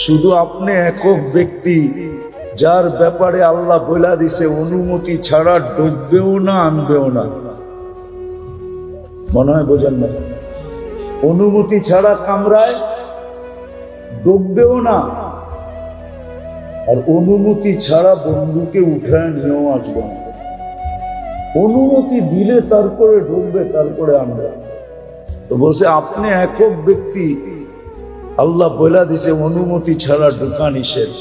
শুধু আপনি একক ব্যক্তি যার ব্যাপারে আল্লাহ বলে দিছে অনুমতি ছাড়া ডুববেও না, আনবেও না। মনে হয় বোঝেন না? অনুমতি ছাড়া কামরায় ডুববেও না, আর অনুমতি ছাড়া বন্ধুকে উঠায় নিয়েও আসবে না। অনুমতি দিলে তারপরে ডুববে, তারপরে আনবে। তো বলছে আপনি একক ব্যক্তি, আল্লাহ বলে দিছে অনুমতি ছাড়া ঢোকা নিষেধ,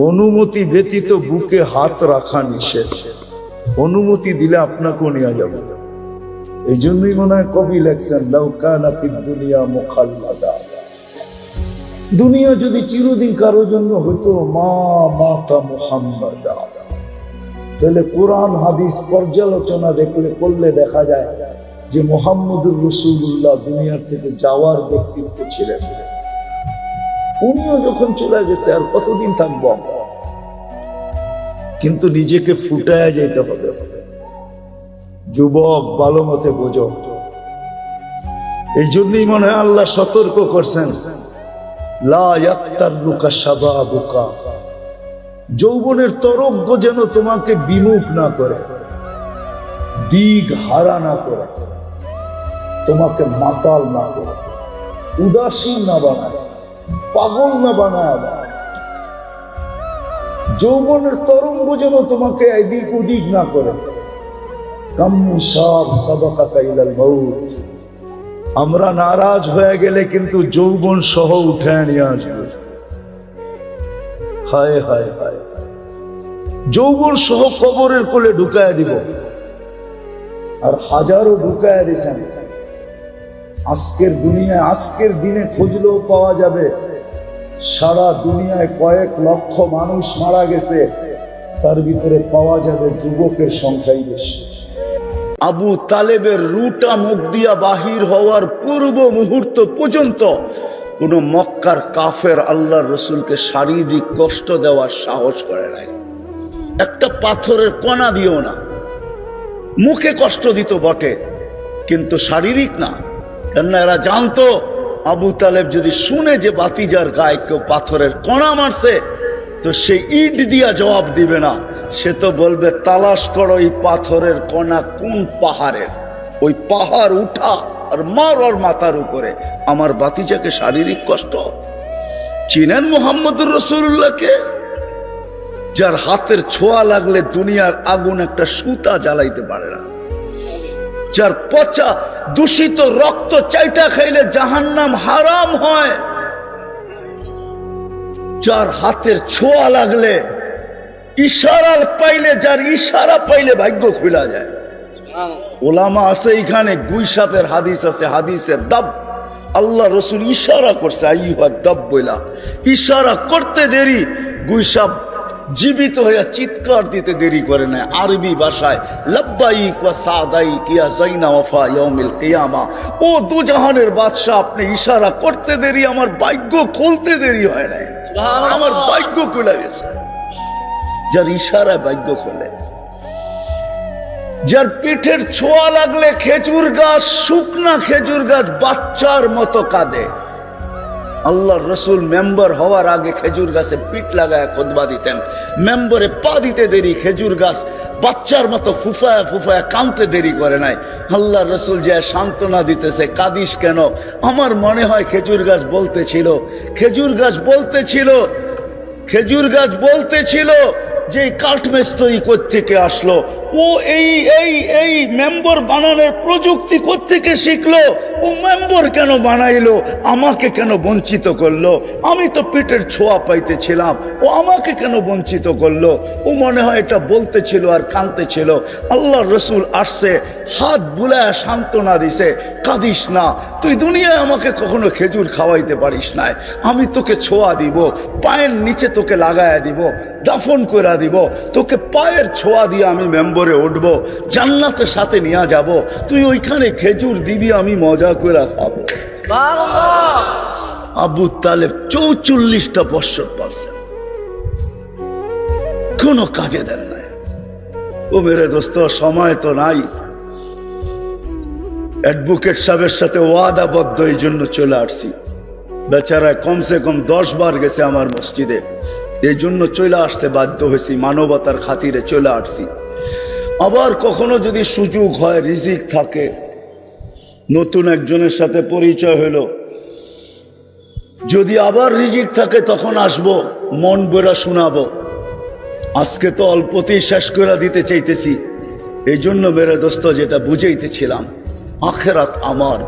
অনুমতি ব্যতীত বুকে হাত রাখা নিষেধ, অনুমতি দিলে আপনাকেও নিয়ে যাবে। এই জন্যই মনে হয় কবি লেখছেন লাউ কানা ফিদ দুনিয়া মুখাল্লাদা, দুনিয়া যদি চিরদিন কারোর জন্য হইতো মা মাতা মুহাম্মাদা, তাহলে কোরআন হাদিস পর্যালোচনা করলে দেখা যায় যে মুহাম্মদুর রাসূলুল্লাহ দুনিয়ার থেকে যাওয়ার ব্যক্তিত্ব ছিলেন। উনিও যখন চলে গেছে আর কতদিন থাকব, কিন্তু নিজেকে ফুটায় যেতে হবে। যুবক ভালো মতে বোঝো। এই জন্যই মনে হয় আল্লাহ সতর্ক করছেন লা ইয়াক্তারুকা শাবাবুকা, যৌবনের তরঙ্গ যেন তোমাকে বিমুখ না করে, দিক হারা না করে, তোমাকে মাতাল না করে, উদাসীন না বানায়, পাগল না বানায়। যৌবনের তরঙ্গ যেন তোমাকে এদিক ওদিক না করে। আমরা নারাজ হয়ে গেলে কিন্তু যৌবন সহ উঠে নিয়ে আসবে। হায় হায় হায়, যৌবন সহ কবরের কোলে ঢুকায় দিব। আর হাজারো ঢুকায় দিছেন। আজকের দুনিয়ায়, আজকের দিনে খুঁজলেও পাওয়া যাবে সারা দুনিয়ায় কয়েক লক্ষ মানুষ মারা গেছে, তার ভিতরে পাওয়া যাবে যুবকের সংখ্যাই বেশি। আবু তালেবের রুটা মুখ দিয়া বাহির হওয়ার পূর্ব মুহূর্ত পর্যন্ত কোন মক্কার কাফের আল্লাহর রসুলকে শারীরিক কষ্ট দেওয়ার সাহস করে নাই। একটা পাথরের কণা দিও না। মুখে কষ্ট দিত বটে, কিন্তু শারীরিক না। কেননা এরা জানতো আবু তালেব যদি শুনে যে বাতিজার গায়ে কেউ পাথরের কণা মারছে, তো সে ইট দিয়া জবাব দিবে না, সে তো বলবে তালাশ করো এই পাথরের কণা কোন পাহাড়ের, ওই পাহাড় উঠা আর মার ওর মাথার উপরে। আমার বাতিজাকে শারীরিক কষ্ট। চিনেন মুহাম্মদুর রাসূলুল্লাহকে? যার হাতের ছোঁয়া লাগলে দুনিয়ার আগুন একটা সুতা জ্বালাইতে পারে না, যার পচা দূষিত রক্ত চাইটা খাইলে জাহান্নাম হারাম হয়, যার হাতের ছোঁয়া লাগলে ইশারা পাইলে, যার ইশারা পাইলে ভাগ্য খুলা যায়। ওলামা আছে এখানে, গুইসাপের হাদিস আছে, হাদিসের দাব আল্লাহ রসুল ইশারা করছে, আইয়ুহা দাব বইলা ইশারা করতে দেরি, গুইসাপ জীবিত হয়ে চিৎকার দিতে দেরি করে না। আরবি ভাষায় লাব্বাইক ওয়া সাদাইক ইয়া যাইনা ওয়াফা ইয়াউমিল কিয়ামা, ও দুজাহানের বাদশা, আপনি ইশারা করতে দেরি, আমার ভাগ্য খুলতে দেরি হয় না, আমার ভাগ্য খুলে গেছে। যার ইশারায় ভাগ্য খোলে, যার পিঠের ছোঁয়া লাগলে খেজুর গাছ, শুকনা খেজুর গাছ বাচ্চার মতো কাঁদে। আল্লাহর রসুল মেম্বার হওয়ার আগে খেজুর গাছে পিঠ লাগায় খুতবা দিতেন। মেম্বারে পা দিতে দেরি, খেজুর গাছ বাচ্চার মতো ফুফায়া ফুফায়া কাঁদতে দেরি করে নাই। আল্লাহর রসুল যে সান্ত্বনা দিতেছে, কাঁদিস কেন? আমার মনে হয় খেজুর গাছ বলতেছিল, খেজুর গাছ বলতেছিল, খেজুর গাছ বলতেছিল যে কাঠমিস্ত্রি কোত্থেকে আসলো, ও এই এই এই মেম্বার বানানোর প্রযুক্তি কোত্থেকে শিখলো, ও মেম্বার কেন বানাইলো, আমাকে কেন বঞ্চিত করলো, আমি তো পেটের ছোঁয়া পাইতেছিলাম, ও আমাকে কেন বঞ্চিত করলো। ও মনে হয় এটা বলতেছিল আর কাঁদতেছিল। আল্লাহ রসুল আসছে, হাত বুলায় সান্ত্বনা দিছে, কাঁদিস না, তুই দুনিয়ায় আমাকে কখনো খেজুর খাওয়াইতে পারিস নাই, আমি তোকে ছোঁয়া দিব, পায়ের নিচে তোকে লাগায়া দিব, দাফন করে দিব, তোকে পায়ের ছোঁয়া দিয়ে আমি মেম্বরে উঠব, জান্নাতের সাথে নিয়ে যাব, তুই ওইখানে খেজুর দিবি, আমি মজা করে খাবো। আবু তালেব 44টা বৎসর পালছেন, কোনো কাজে দেন নাই। ও মেরে দোস্ত, সময় তো নাই। অ্যাডভোকেট সাহেবের সাথে ওয়াদাবদ্ধ, এই জন্য চলে আসছি। বেচারা কমসে কম 10 বার গেছে আমার মসজিদে, এই জন্য চলে আসতে বাধ্য হয়েছি, মানবতার খাতিরে চলে আসছি। আবার কখনো যদি সুযোগ হয়, রিজিক থাকে, নতুন একজনের সাথে পরিচয় হলো, যদি আবার রিজিক থাকে তখন আসবো, মন বেরা শোনাবো। আজকে তো অল্পতেই শেষ করে দিতে চাইতেছি। এই জন্য মেরে দোস্ত যেটা বুঝাইতেছিলাম, আখেরাত আমার।